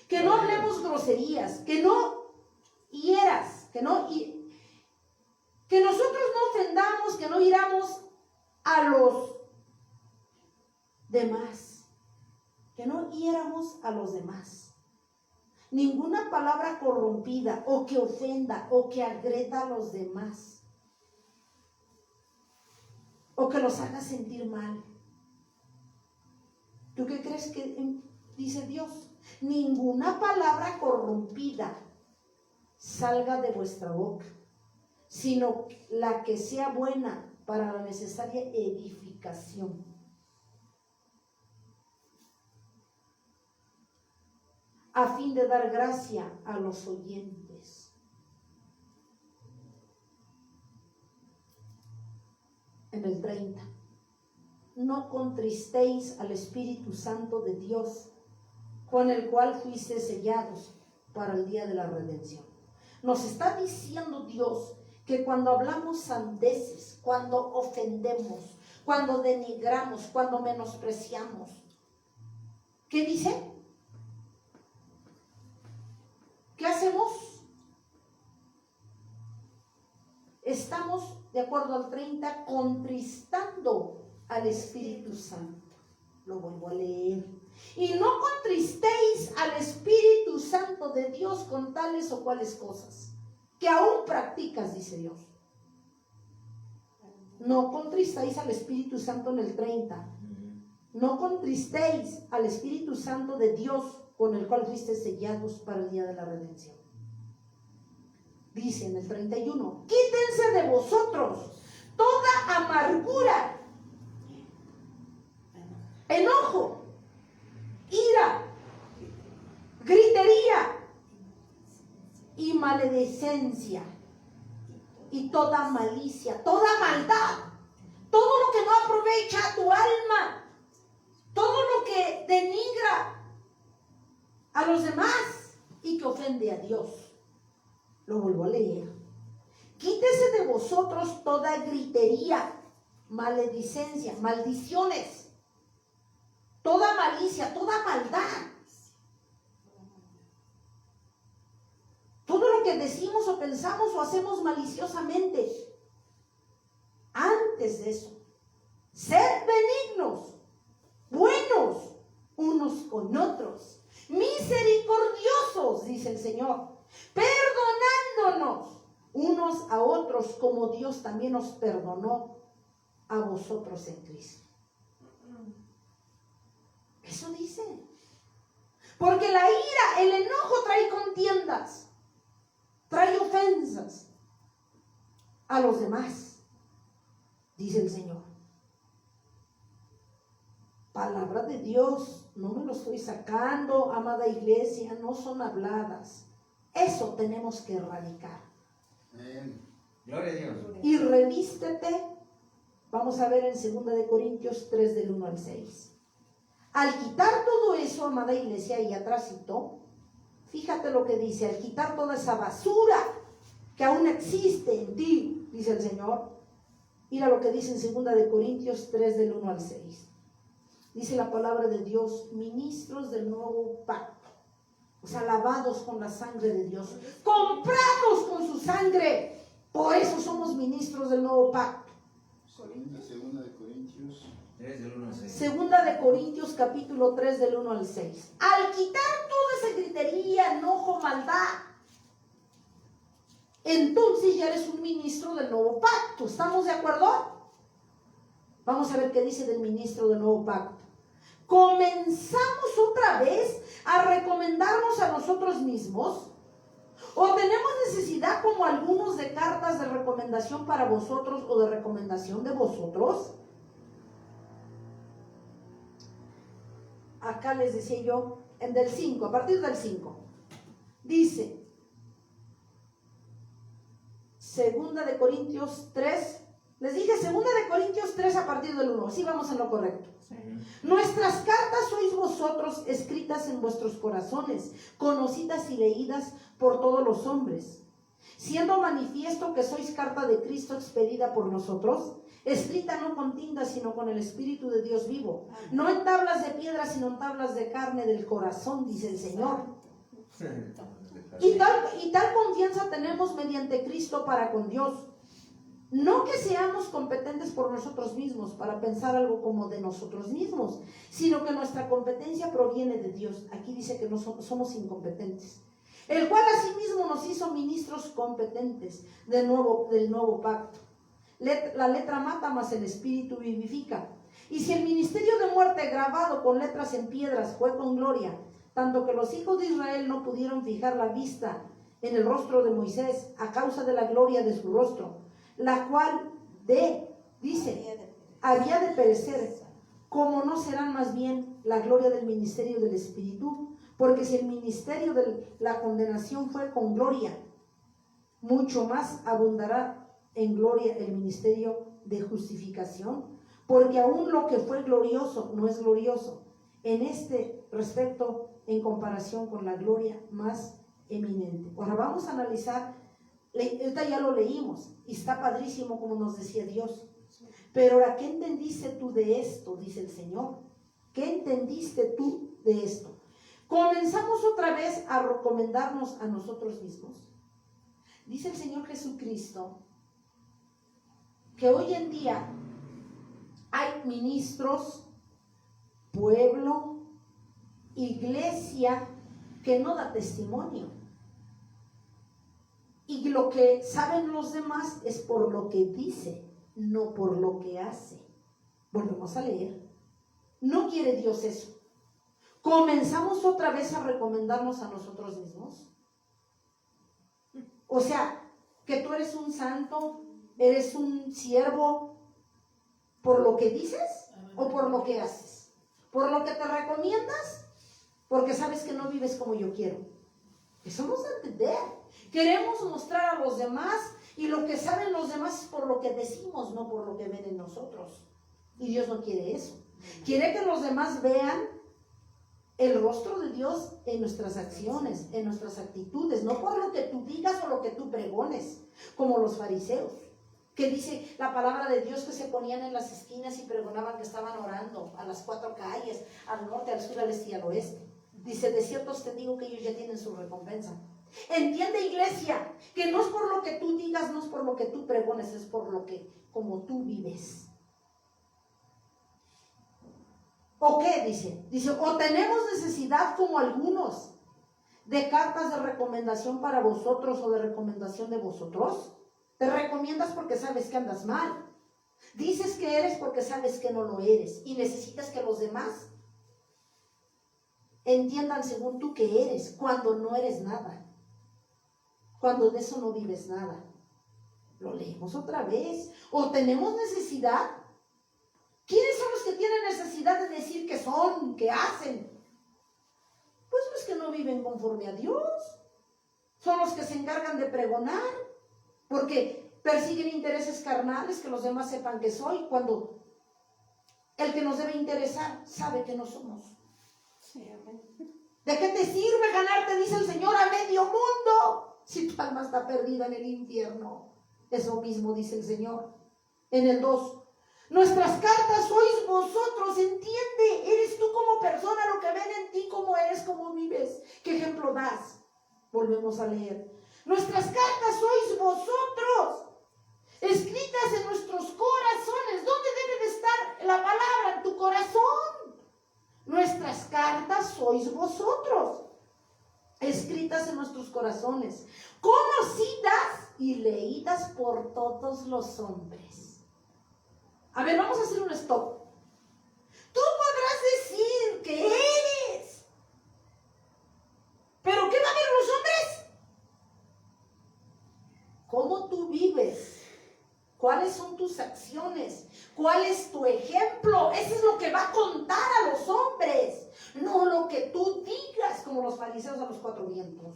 Que no hablemos groserías, que no hieras, que nosotros no ofendamos, que no hiramos a los demás, que no hiéramos a los demás. Ninguna palabra corrompida o que ofenda o que agreda a los demás o que los haga sentir mal. ¿Tú qué crees que dice Dios? Ninguna palabra corrompida salga de vuestra boca, sino la que sea buena para la necesaria edificación. A fin de dar gracia a los oyentes. En el 30. No contristéis al Espíritu Santo de Dios, con el cual fuisteis sellados para el día de la redención. Nos está diciendo Dios que cuando hablamos sandeces, cuando ofendemos, cuando denigramos, cuando menospreciamos, ¿qué dice? ¿Qué hacemos? Estamos, de acuerdo al 30, contristando al Espíritu Santo. Lo vuelvo a leer. Y no contristéis al Espíritu Santo de Dios con tales o cuales cosas que aún practicas, dice Dios. No contristéis al Espíritu Santo en el 30. No contristéis al Espíritu Santo de Dios, con el cual fuiste sellados para el día de la redención. Dice en el 31, quítense de vosotros toda amargura, enojo, ira, gritería y maledicencia y toda malicia, toda maldad, todo lo que no aprovecha a tu alma, todo lo que denigra a los demás y que ofende a Dios. Lo vuelvo a leer. Quítese de vosotros toda gritería, maledicencia, maldiciones, toda malicia, toda maldad. Todo lo que decimos o pensamos o hacemos maliciosamente. Antes de eso, sed benignos, buenos unos con otros, misericordiosos, dice el Señor, perdonándonos unos a otros como Dios también os perdonó a vosotros en Cristo. Eso dice. Porque la ira, el enojo trae contiendas, trae ofensas a los demás, dice el Señor. Palabra de Dios, no me lo estoy sacando, amada iglesia, no son habladas. Eso tenemos que erradicar.
Amén. Gloria a Dios.
Y revístete, vamos a ver en 2 de Corintios 3 del 1 al 6. Al quitar todo eso, amada iglesia, y atrásito, fíjate lo que dice: al quitar toda esa basura que aún existe en ti, dice el Señor. Mira lo que dice en 2 de Corintios 3 del 1 al 6. Dice la palabra de Dios: ministros del nuevo pacto, o sea, lavados con la sangre de Dios, comprados con su sangre. Por eso somos ministros del nuevo pacto.
Segunda de Corintios
3 del 1 al 6.
Segunda de Corintios capítulo 3 del 1 al 6. Al quitar toda esa gritería, enojo, maldad, entonces ya eres un ministro del nuevo pacto. ¿Estamos de acuerdo? Vamos a ver qué dice del ministro del nuevo pacto. ¿Comenzamos otra vez a recomendarnos a nosotros mismos? ¿O tenemos necesidad, como algunos, de cartas de recomendación para vosotros o de recomendación de vosotros? acá les decía yo, en del 5, a partir del 5, dice, Segunda de Corintios 3, les dije Segunda de Corintios 3 a partir del 1, así vamos en lo correcto. Nuestras cartas sois vosotros, escritas en vuestros corazones, conocidas y leídas por todos los hombres, siendo manifiesto que sois carta de Cristo expedida por nosotros, escrita no con tinta, sino con el Espíritu de Dios vivo, no en tablas de piedra, sino en tablas de carne del corazón, dice el Señor. Y tal confianza tenemos mediante Cristo para con Dios. No que seamos competentes por nosotros mismos para pensar algo como de nosotros mismos, sino que nuestra competencia proviene de Dios. Aquí dice que no somos incompetentes, el cual asimismo nos hizo ministros competentes del nuevo pacto. La letra mata, mas el espíritu vivifica. Y si el ministerio de muerte grabado con letras en piedras fue con gloria, tanto que los hijos de Israel no pudieron fijar la vista en el rostro de Moisés a causa de la gloria de su rostro, la cual había de perecer, como no serán más bien la gloria del ministerio del Espíritu, porque si el ministerio de la condenación fue con gloria, mucho más abundará en gloria el ministerio de justificación, porque aún lo que fue glorioso no es glorioso en este respecto en comparación con la gloria más eminente. Ahora vamos a analizar. Ahorita ya lo leímos y está padrísimo como nos decía Dios, pero ahora, ¿qué entendiste tú de esto? Dice el Señor. ¿Qué entendiste tú de esto? Comenzamos otra vez a recomendarnos a nosotros mismos. Dice el Señor Jesucristo que hoy en día hay ministros, pueblo, iglesia que no da testimonio. Y lo que saben los demás es por lo que dice, no por lo que hace. Volvemos a leer. No quiere Dios eso. Comenzamos otra vez a recomendarnos a nosotros mismos. O sea, que tú eres un santo, eres un siervo por lo que dices o por lo que haces. Por lo que te recomiendas, porque sabes que no vives como yo quiero. Eso nos da a entender. Queremos mostrar a los demás y lo que saben los demás es por lo que decimos, no por lo que ven en nosotros. Y Dios no quiere eso. Quiere que los demás vean el rostro de Dios en nuestras acciones, en nuestras actitudes, no por lo que tú digas o lo que tú pregones, como los fariseos, que dice la palabra de Dios que se ponían en las esquinas y pregonaban que estaban orando a las 4 calles, al norte, al sur, al este y al oeste. Dice, de cierto te digo que ellos ya tienen su recompensa. Entiende, iglesia, que no es por lo que tú digas, no es por lo que tú pregones, es por lo que, como tú vives. ¿O qué? Dice, o tenemos necesidad como algunos de cartas de recomendación para vosotros o de recomendación de vosotros. Te recomiendas porque sabes que andas mal. Dices que eres porque sabes que no lo eres y necesitas que los demás entiendan según tú que eres, cuando no eres nada, cuando de eso no vives nada. Lo leemos otra vez. O tenemos necesidad. ¿Quiénes son los que tienen necesidad de decir que son, que hacen? Pues los que no viven conforme a Dios. Son los que se encargan de pregonar, porque persiguen intereses carnales, que los demás sepan que soy, cuando el que nos debe interesar sabe que no somos. ¿De qué te sirve ganarte, dice el Señor, a medio mundo si tu alma está perdida en el infierno? Eso mismo dice el Señor. En el 2, nuestras cartas sois vosotros, entiende, eres tú como persona, lo que ven en ti, cómo eres, cómo vives, qué ejemplo das. Volvemos a leer. Nuestras cartas sois vosotros, escritas en nuestros corazones. ¿Dónde debe de estar la palabra? En tu corazón. Nuestras cartas sois vosotros, escritas en nuestros corazones, conocidas y leídas por todos los hombres. A ver, vamos a hacer un stop. Tú podrás decir que eres, pero ¿qué van a ver los hombres? ¿Cómo tú vives ¿Cuáles son tus acciones? ¿Cuál es tu ejemplo? Eso es lo que va a contar a los hombres, no lo que tú digas como los fariseos a los cuatro vientos.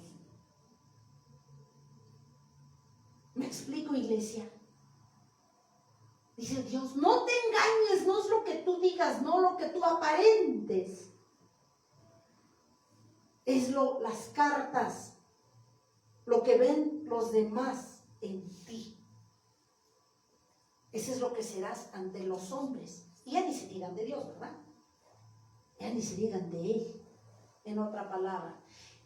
¿Me explico, iglesia? Dice Dios, no te engañes, no es lo que tú digas, no lo que tú aparentes. Es las cartas, lo que ven los demás en ti. Eso es lo que serás ante los hombres. Y ya ni se digan de Dios, ¿verdad? Ya ni se digan de Él. En otra palabra,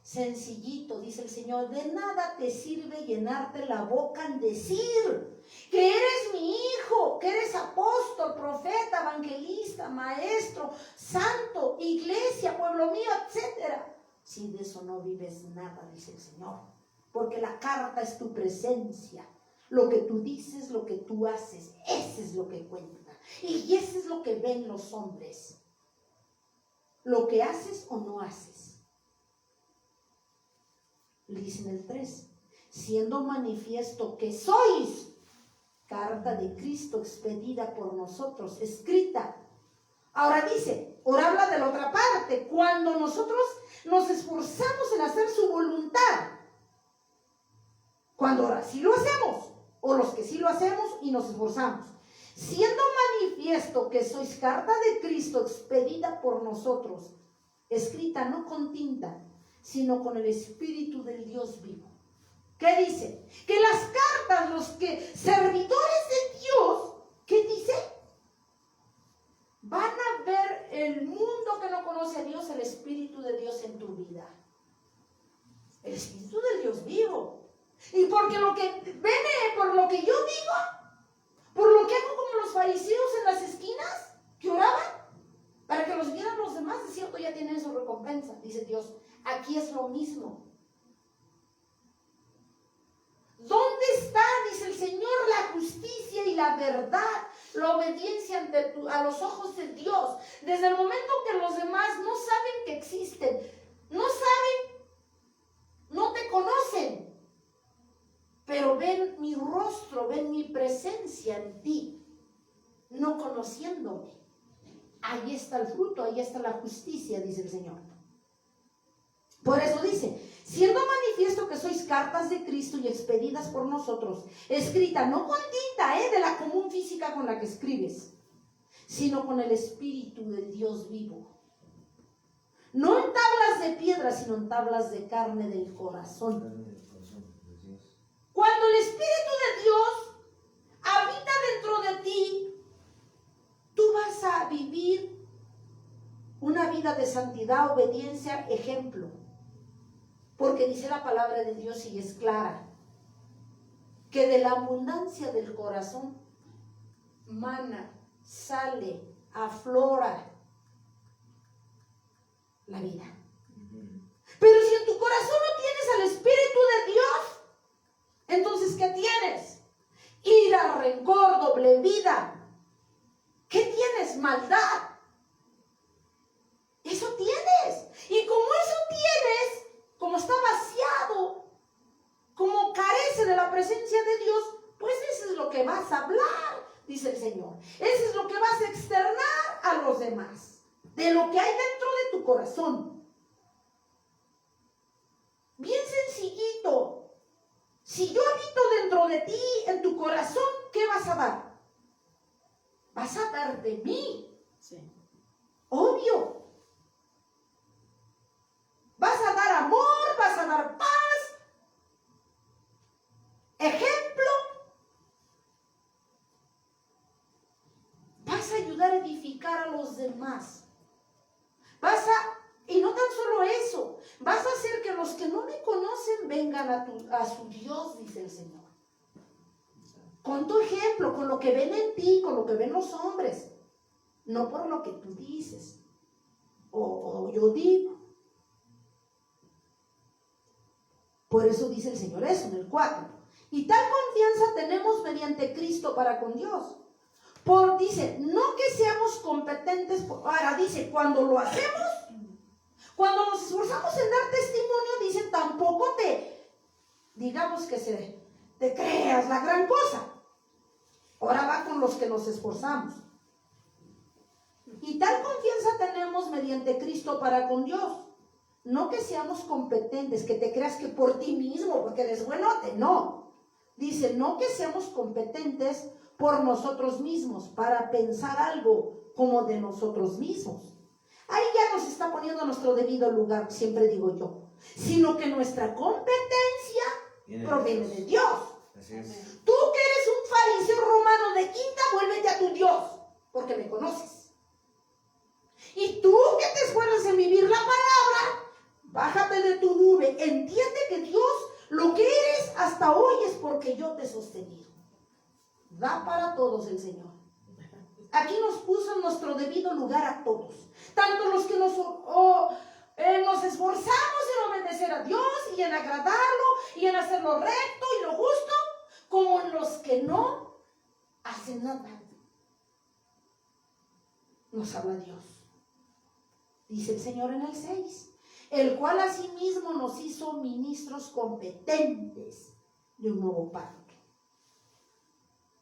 sencillito, dice el Señor, de nada te sirve llenarte la boca en decir que eres mi hijo, que eres apóstol, profeta, evangelista, maestro, santo, iglesia, pueblo mío, etcétera. Si de eso no vives nada, dice el Señor, porque la carta es tu presencia. Lo que tú dices, lo que tú haces, eso es lo que cuenta. Y eso es lo que ven los hombres. Lo que haces o no haces. Dice en el 3, siendo manifiesto que sois carta de Cristo expedida por nosotros, escrita. Ahora dice, ahora habla de la otra parte, cuando nosotros nos esforzamos en hacer su voluntad. Cuando ahora sí lo hacemos, o los que sí lo hacemos y nos esforzamos. Siendo manifiesto que sois carta de Cristo expedida por nosotros, escrita no con tinta, sino con el Espíritu del Dios vivo. ¿Qué dice? Que las cartas, los que servidores de Dios, ¿qué dice? Van a ver el mundo que no conoce a Dios, el Espíritu de Dios en tu vida. El Espíritu del Dios vivo. Y porque lo que viene, por lo que yo digo, por lo que hago como los fariseos en las esquinas, que oraban, para que los vieran los demás, de cierto ya tienen su recompensa, dice Dios. Aquí es lo mismo. ¿Dónde está, dice el Señor, la justicia y la verdad, la obediencia a los ojos de Dios? Desde el momento que los demás no saben que existen, no saben, no te conocen, pero ven mi rostro, ven mi presencia en ti, no conociéndome. Ahí está el fruto, ahí está la justicia, dice el Señor. Por eso dice, siendo manifiesto que sois cartas de Cristo y expedidas por nosotros, escrita no con tinta, de la común física con la que escribes, sino con el Espíritu del Dios vivo. No en tablas de piedra, sino en tablas de carne del corazón. Cuando el Espíritu de Dios habita dentro de ti, tú vas a vivir una vida de santidad, obediencia, ejemplo. Porque dice la palabra de Dios y es clara, que de la abundancia del corazón mana, sale, aflora la vida. Pero si en tu corazón no tienes al Espíritu de Dios, entonces ¿qué tienes? Ira, rencor, doble vida. ¿Qué tienes? Maldad. Eso tienes. Y como eso tienes, como está vaciado, como carece de la presencia de Dios, pues eso es lo que vas a hablar, dice el Señor. Eso es lo que vas a externar a los demás, de lo que hay dentro de tu corazón. Bien sencillito. Si yo habito dentro de ti, en tu corazón, ¿qué vas a dar? Vas a dar de mí. Sí. Obvio. Vas a dar amor, vas a dar paz, ejemplo. Vas a ayudar a edificar a los demás. Y no tan solo eso, vas a hacer que los que no me conocen vengan a su Dios, dice el Señor. Con tu ejemplo, con lo que ven en ti, con lo que ven los hombres. No por lo que tú dices o yo digo. Por eso dice el Señor eso en el 4. Y tal confianza tenemos mediante Cristo para con Dios. Dice, no que seamos competentes. Ahora dice, cuando lo hacemos, cuando nos esforzamos en dar testimonio, dice, tampoco digamos que te creas la gran cosa. los que nos esforzamos. Y tal confianza tenemos mediante Cristo para con Dios. No que seamos competentes, que te creas que por ti mismo, porque eres buenote, no. Dice, no que seamos competentes por nosotros mismos, para pensar algo como de nosotros mismos. Ahí ya nos está poniendo nuestro debido lugar, siempre digo yo. Sino que nuestra competencia proviene de Dios.
Así es.
Tú que eres un fariseo romano de quinta, vuélvete a tu Dios, porque me conoces. Y tú que te esfuerzas en vivir la palabra, bájate de tu nube, entiende que Dios, lo que eres hasta hoy es porque yo te he sostenido. Da para todos el Señor. Aquí nos puso en nuestro debido lugar a todos, tanto los que nos esforzamos en obedecer a Dios y en agradarlo y en hacer lo recto y lo justo, como los que no hacen nada. Nos habla Dios. Dice el Señor en el 6, el cual asimismo nos hizo ministros competentes de un nuevo pacto.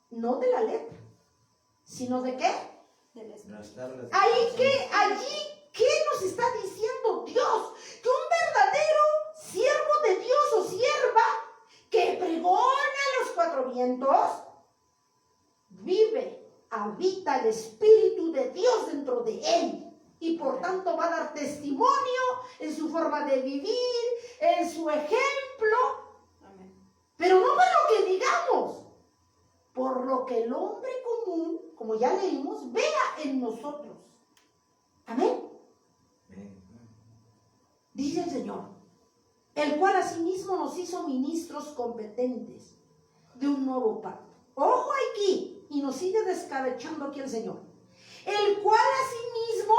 No de la letra, sino de qué? Allí, ¿qué nos está diciendo Dios? Que un verdadero siervo de Dios o sierva que pregona los cuatro vientos, vive, habita el Espíritu de Dios dentro de él. Y por tanto va a dar testimonio en su forma de vivir, en su ejemplo. Amén. Pero no por lo que digamos, por lo que el hombre común, como ya leímos, vea en nosotros. Amén. Dice el Señor, el cual asimismo nos hizo ministros competentes de un nuevo pacto. Ojo aquí, y nos sigue descabechando aquí el Señor. El cual asimismo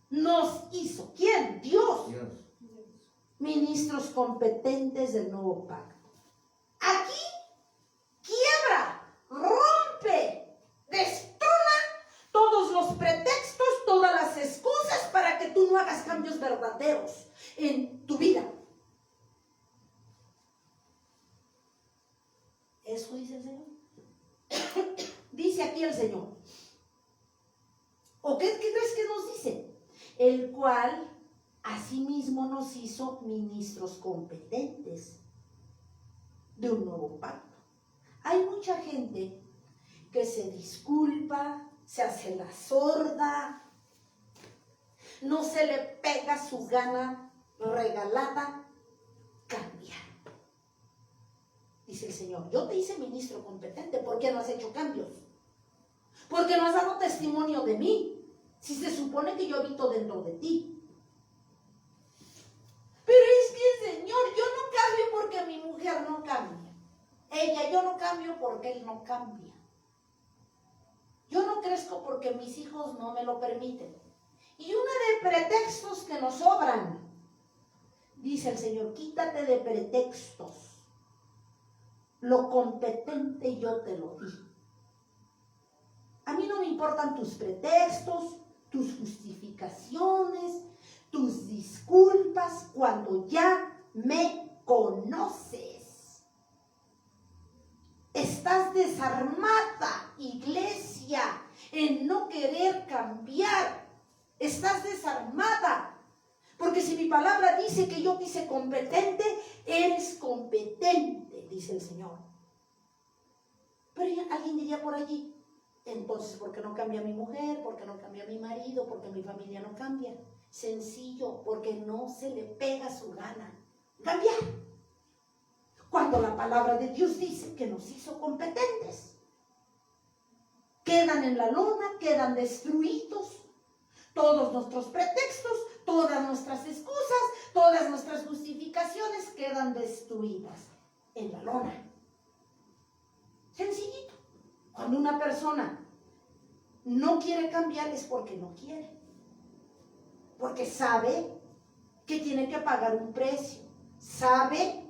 nos hizo. ¿Quién? Dios. Ministros competentes del nuevo pacto. Aquí quiebra, rompe, destrona todos los pretextos, todas las excusas para que tú no hagas cambios verdaderos en tu vida. Eso dice el Señor. Dice aquí el Señor. ¿O qué crees que nos dice? El cual asimismo nos hizo ministros competentes de un nuevo pacto. Hay mucha gente que se disculpa, se hace la sorda, no se le pega su gana regalada cambiar. Dice el Señor, yo te hice ministro competente, ¿por qué no has hecho cambios? ¿Por qué no has dado testimonio de mí? Si se supone que yo habito dentro de ti. Pero es que, Señor, yo no cambio porque mi mujer no cambia. Yo no cambio porque él no cambia. Yo no crezco porque mis hijos no me lo permiten. Y uno de pretextos que nos sobran, dice el Señor, quítate de pretextos. Lo competente yo te lo di. A mí no me importan tus pretextos, tus justificaciones, tus disculpas, cuando ya me conoces. Estás desarmada, iglesia, en no querer cambiar. Estás desarmada. Porque si mi palabra dice que yo quise competente, eres competente, dice el Señor. Pero alguien diría por allí, entonces, ¿por qué no cambia mi mujer? ¿Por qué no cambia mi marido? ¿Por qué mi familia no cambia? Sencillo, porque no se le pega su gana cambiar. Cuando la palabra de Dios dice que nos hizo competentes, quedan en la lona, quedan destruidos. Todos nuestros pretextos, todas nuestras excusas, todas nuestras justificaciones quedan destruidas en la lona. Sencillito. Cuando una persona no quiere cambiar es porque no quiere. Porque sabe que tiene que pagar un precio. Sabe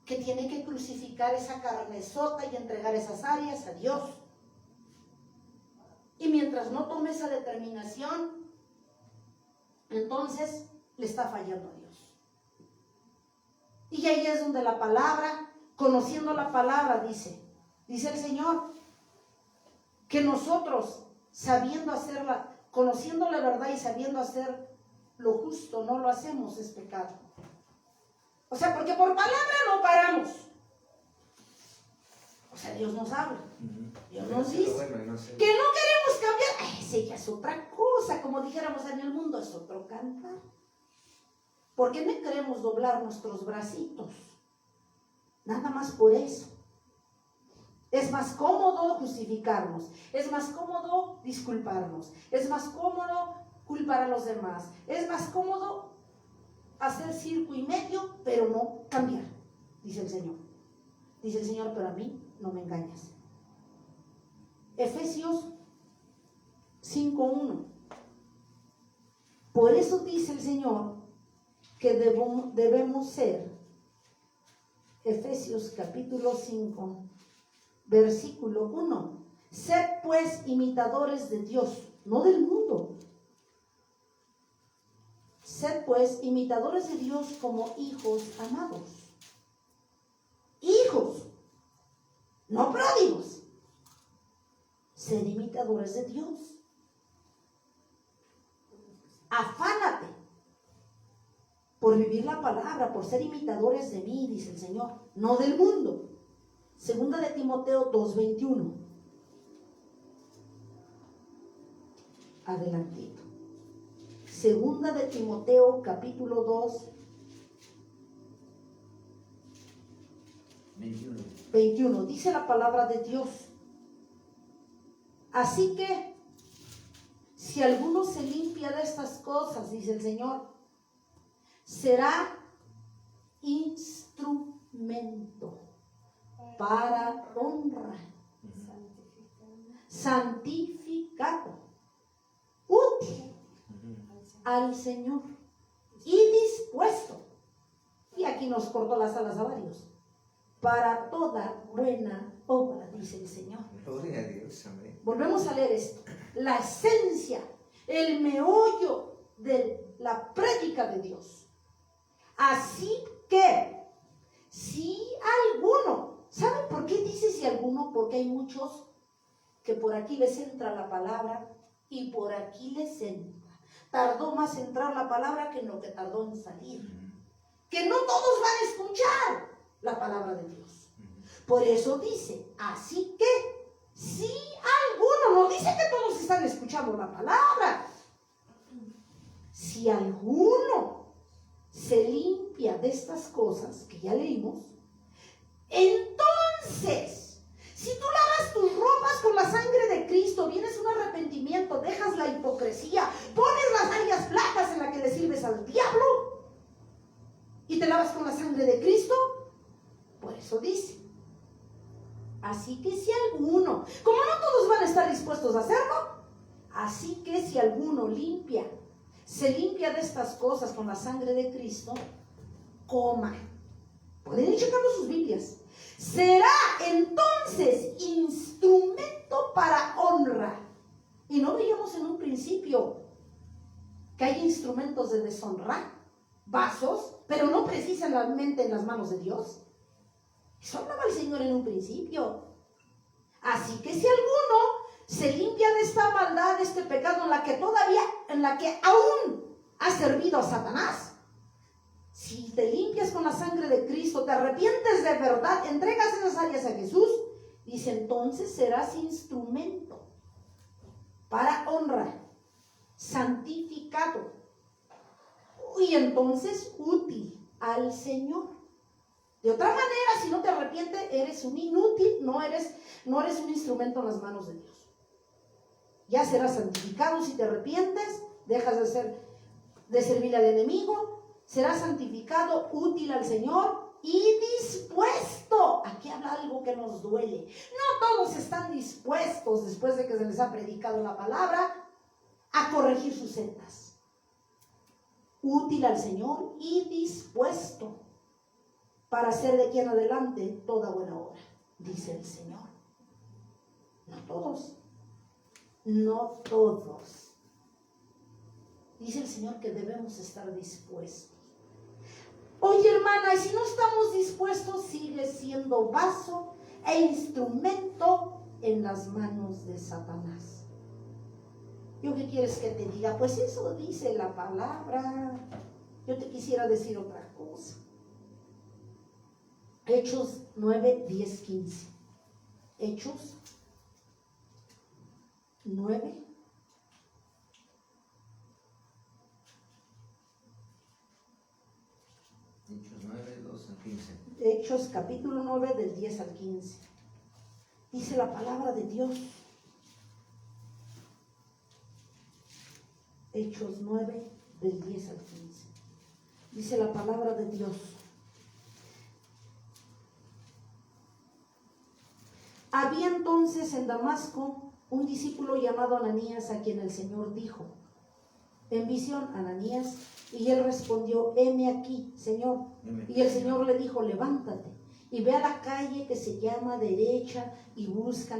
que tiene que crucificar esa carnesota y entregar esas áreas a Dios. Y mientras no tome esa determinación, entonces le está fallando a Dios. Y ahí es donde la palabra, conociendo la palabra, dice, Dice el Señor que nosotros, sabiendo hacerla, conociendo la verdad y sabiendo hacer lo justo, no lo hacemos, es pecado. O sea, porque por palabra no paramos. O sea, Dios nos habla. Dios nos dice que no queremos cambiar. Esa ya es otra cosa, como dijéramos en el mundo, es otro cantar. ¿Por qué no queremos doblar nuestros bracitos? Nada más por eso. Es más cómodo justificarnos, es más cómodo disculparnos, es más cómodo culpar a los demás, es más cómodo hacer circo y medio, pero no cambiar, dice el Señor. Dice el Señor, pero a mí no me engañas. Efesios 5:1. Por eso dice el Señor que debemos ser, Efesios capítulo 5, versículo 1. Sed pues imitadores de Dios, no del mundo. Sed pues imitadores de Dios como hijos amados. Hijos, no pródigos. Sed imitadores de Dios. Afánate por vivir la palabra, por ser imitadores de mí, dice el Señor, no del mundo. Segunda de Timoteo 2:21. Adelantito. Segunda de Timoteo capítulo 2, 21. Dice la palabra de Dios. Así que, si alguno se limpia de estas cosas, dice el Señor, será instrumento para honra, santificado, útil al Señor y dispuesto. Y aquí nos cortó las alas a varios. Para toda buena obra, dice el Señor.
Gloria a Dios, amén.
Volvemos a leer esto. La esencia, el meollo de la prédica de Dios. Así que, si alguno, ¿saben por qué dice si alguno? Porque hay muchos que por aquí les entra la palabra y por aquí les entra. Tardó más en entrar la palabra que lo que tardó en salir. Que no todos van a escuchar la palabra de Dios. Por eso dice, así que, si alguno, no dice que todos están escuchando la palabra. Si alguno se limpia de estas cosas que ya leímos, entonces, si tú lavas tus ropas con la sangre de Cristo, vienes un arrepentimiento, dejas la hipocresía, pones las áreas blancas en las que le sirves al diablo y te lavas con la sangre de Cristo, por eso dice, así que si alguno, como no todos van a estar dispuestos a hacerlo, así que si alguno se limpia de estas cosas con la sangre de Cristo, coma. Pueden ir checando sus Biblias. Será entonces instrumento para honra. Y no veíamos en un principio que hay instrumentos de deshonra, vasos, pero no precisamente en las manos de Dios. Eso hablaba el Señor en un principio. Así que si alguno se limpia de esta maldad, de este pecado en la que aún ha servido a Satanás, si te limpias con la sangre de Cristo, te arrepientes de verdad, entregas esas áreas a Jesús, dice, entonces serás instrumento para honra, santificado y entonces útil al Señor. De otra manera, si no te arrepientes, eres un inútil, no eres un instrumento en las manos de Dios. Ya serás santificado si te arrepientes, dejas de servir al enemigo, serás santificado, útil al Señor y dispuesto. Aquí habla algo que nos duele. No todos están dispuestos, después de que se les ha predicado la palabra, a corregir sus sendas. Útil al Señor y dispuesto para hacer de aquí en adelante toda buena obra, dice el Señor. No todos. No todos. Dice el Señor que debemos estar dispuestos. Oye, hermana, y si no estamos dispuestos, sigue siendo vaso e instrumento en las manos de Satanás. ¿Yo qué quieres que te diga? Pues eso dice la palabra. Yo te quisiera decir otra cosa. Hechos 9, 10, 15. Hechos 9.
Hechos 9, 2 al 15.
Hechos capítulo 9 del 10 al 15. Dice la palabra de Dios. Hechos 9 del 10 al 15. Dice la palabra de Dios. Había entonces en Damasco un discípulo llamado Ananías, a quien el Señor dijo en visión: Ananías. Y él respondió: heme aquí, Señor. Y el Señor le dijo: levántate y ve a la calle que se llama Derecha y busca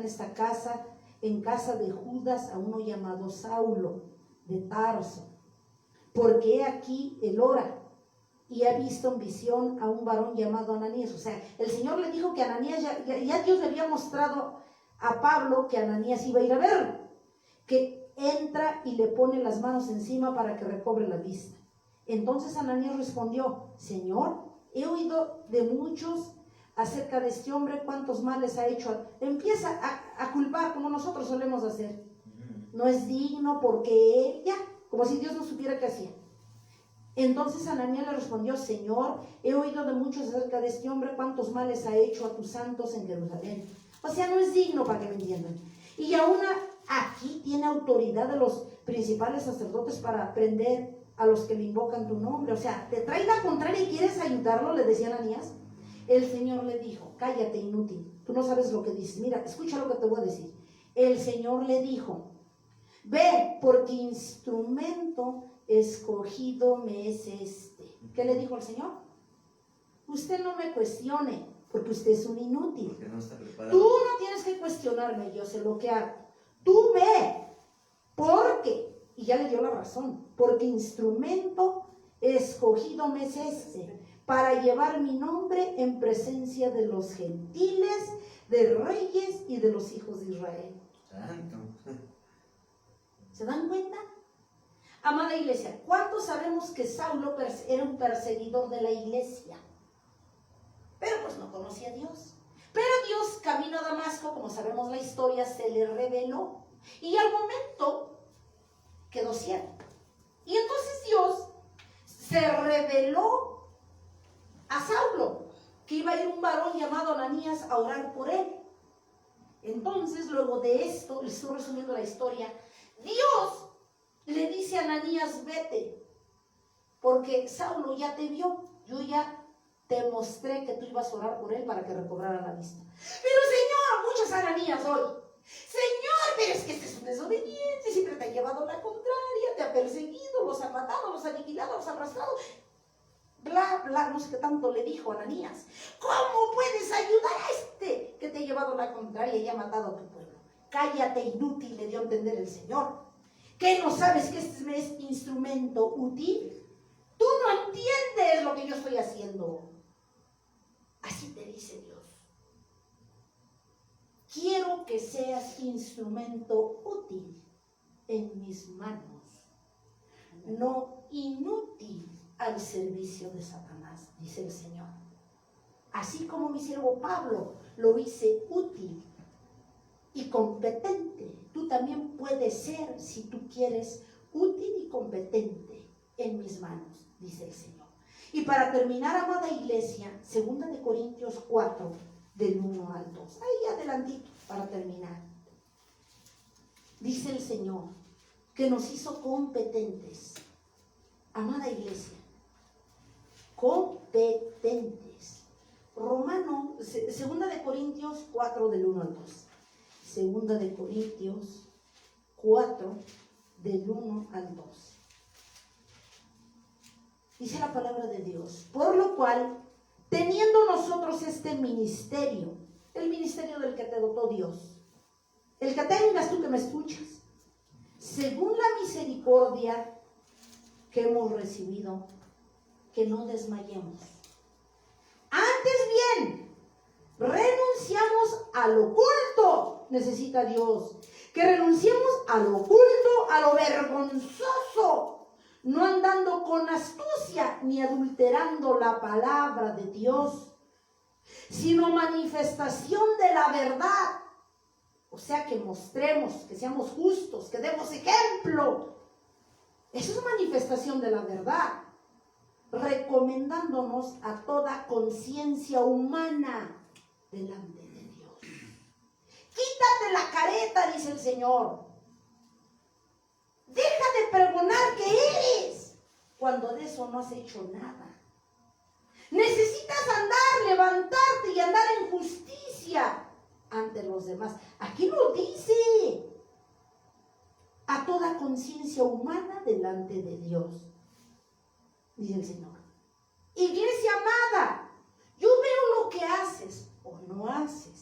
en casa de Judas, a uno llamado Saulo de Tarso, porque he aquí él ora y ha visto en visión a un varón llamado Ananías. O sea, el Señor le dijo que Ananías, ya Dios le había mostrado a Pablo que Ananías iba a ir a verlo, que entra y le pone las manos encima para que recobre la vista. Entonces Ananías respondió: Señor, he oído de muchos acerca de este hombre, cuántos males ha hecho. Empieza a culpar, como nosotros solemos hacer. No es digno porque él, ya, como si Dios no supiera qué hacía. Entonces Ananías le respondió: Señor, he oído de muchos acerca de este hombre, cuántos males ha hecho a tus santos en Jerusalén. O sea, no es digno, para que me entiendan. Y aún aquí tiene autoridad de los principales sacerdotes para prender a los que le invocan tu nombre. O sea, te trae la contraria y quieres ayudarlo, le decía Ananías. El Señor le dijo: cállate, inútil, tú no sabes lo que dices. Mira, escucha lo que te voy a decir. El Señor le dijo: ve, porque instrumento escogido me es este. ¿Qué le dijo el Señor? Usted no me cuestione, porque usted es un inútil.
Porque no está preparado.
Tú no tienes que cuestionarme, yo sé lo que hago. Tú ve, porque, y ya le dio la razón, porque instrumento escogido me es este, para llevar mi nombre en presencia de los gentiles, de reyes y de los hijos de Israel.
Santo.
¿Se dan cuenta? Amada iglesia, ¿cuántos sabemos que Saulo era un perseguidor de la iglesia? Pero pues no conocía a Dios. Pero Dios, camino a Damasco, como sabemos la historia, se le reveló. Y al momento quedó ciego. Y entonces Dios se reveló a Saulo, que iba a ir un varón llamado Ananías a orar por él. Entonces, luego de esto, les estoy resumiendo la historia, Dios le dice a Ananías: vete, porque Saulo ya te vio, yo ya te mostré que tú ibas a orar por él para que recobrara la vista. Pero Señor, muchas Ananías hoy. Señor, pero es que este es un desobediente, siempre te ha llevado la contraria, te ha perseguido, los ha matado, los ha aniquilado, los ha arrastrado. Bla, bla, no sé qué tanto le dijo a Ananías. ¿Cómo puedes ayudar a este que te ha llevado la contraria y ha matado a tu pueblo? Cállate, inútil, le dio a entender el Señor. ¿Qué no sabes que este es instrumento útil? Tú no entiendes lo que yo estoy haciendo. Así te dice Dios. Quiero que seas instrumento útil en mis manos, no inútil al servicio de Satanás, dice el Señor. Así como mi siervo Pablo lo hice útil y competente, tú también puedes ser, si tú quieres, útil y competente en mis manos, dice el Señor. Y para terminar, amada iglesia, 2 Corintios 4, del 1 al 2. Ahí adelantito, para terminar. Dice el Señor que nos hizo competentes. Amada iglesia, competentes. 2 Corintios 4, del 1 al 2. 2 Corintios 4, del 1 al 2. Dice la palabra de Dios: por lo cual, teniendo nosotros este ministerio, el ministerio del que te dotó Dios, el que tengas tú que me escuchas, según la misericordia que hemos recibido, que no desmayemos. Antes bien, renunciamos a lo oculto, necesita Dios. Que renunciemos a lo oculto, a lo vergonzoso, no andando con astucia ni adulterando la palabra de Dios, sino manifestación de la verdad. O sea, que mostremos, que seamos justos, que demos ejemplo. Eso es manifestación de la verdad. Recomendándonos a toda conciencia humana delante de Dios. Quítate la careta, dice el Señor. Deja de pregonar que eres, cuando de eso no has hecho nada. Necesitas andar, levantarte y andar en justicia ante los demás. Aquí lo dice. A toda conciencia humana delante de Dios, dice el Señor. Iglesia amada, yo veo lo que haces o no haces.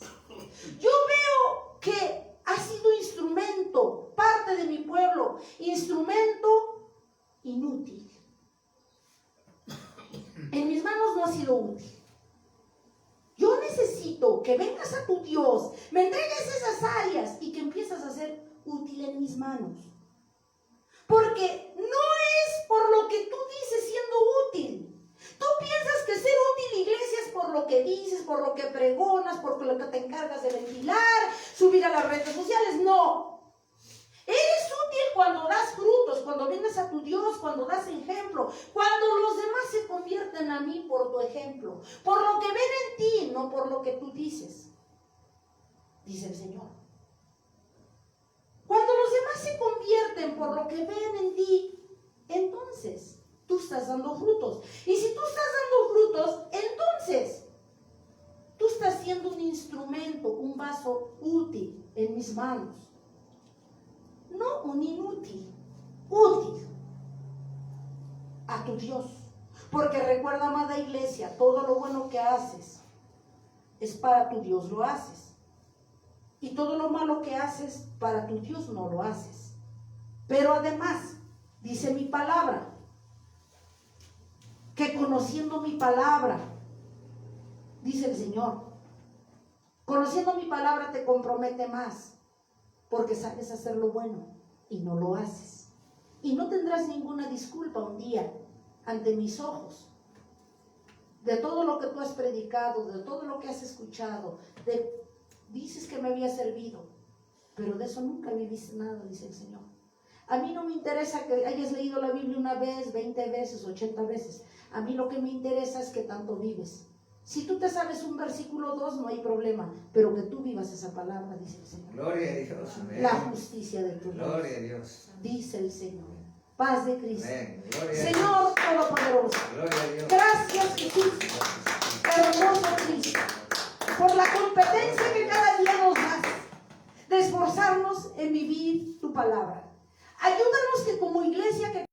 Yo veo que has sido instrumento, parte de mi pueblo, instrumento inútil. En mis manos no ha sido útil. Yo necesito que vengas a tu Dios, me entregues esas áreas y que empieces a ser útil en mis manos. Porque no es por lo que tú dices siendo útil. Tú piensas que ser útil, iglesia, es por lo que dices, por lo que pregonas, por lo que te encargas de ventilar, subir a las redes sociales. No. Eres útil cuando das frutos, cuando vienes a tu Dios, cuando das ejemplo, cuando los demás se convierten a mí por tu ejemplo, por lo que ven en ti, no por lo que tú dices, dice el Señor. Cuando los demás se convierten por lo que ven en ti, entonces tú estás dando frutos. Y si tú estás dando frutos, entonces tú estás siendo un instrumento, un vaso útil en mis manos. No un inútil, útil a tu Dios. Porque recuerda, amada iglesia, todo lo bueno que haces es para tu Dios, lo haces. Y todo lo malo que haces para tu Dios no lo haces. Pero además, dice mi palabra, que conociendo mi palabra, dice el Señor, conociendo mi palabra te compromete más, porque sabes hacer lo bueno y no lo haces. Y no tendrás ninguna disculpa un día ante mis ojos de todo lo que tú has predicado, de todo lo que has escuchado, dices que me había servido, pero de eso nunca viviste nada, dice el Señor. A mí no me interesa que hayas leído la Biblia una vez, 20 veces, 80 veces. A mí lo que me interesa es que tanto vives. Si tú te sabes un versículo 2, no hay problema, pero que tú vivas esa palabra, dice el Señor.
Gloria a Dios. Amén.
La justicia de tu Dios.
Gloria a Dios.
Dice el Señor. Paz de Cristo.
Amén. Gloria a Dios.
Señor Todopoderoso.
Gloria a Dios.
Gracias, Jesús. Hermoso Cristo. Por la competencia que cada día nos das de esforzarnos en vivir tu palabra. Ayúdanos que como iglesia que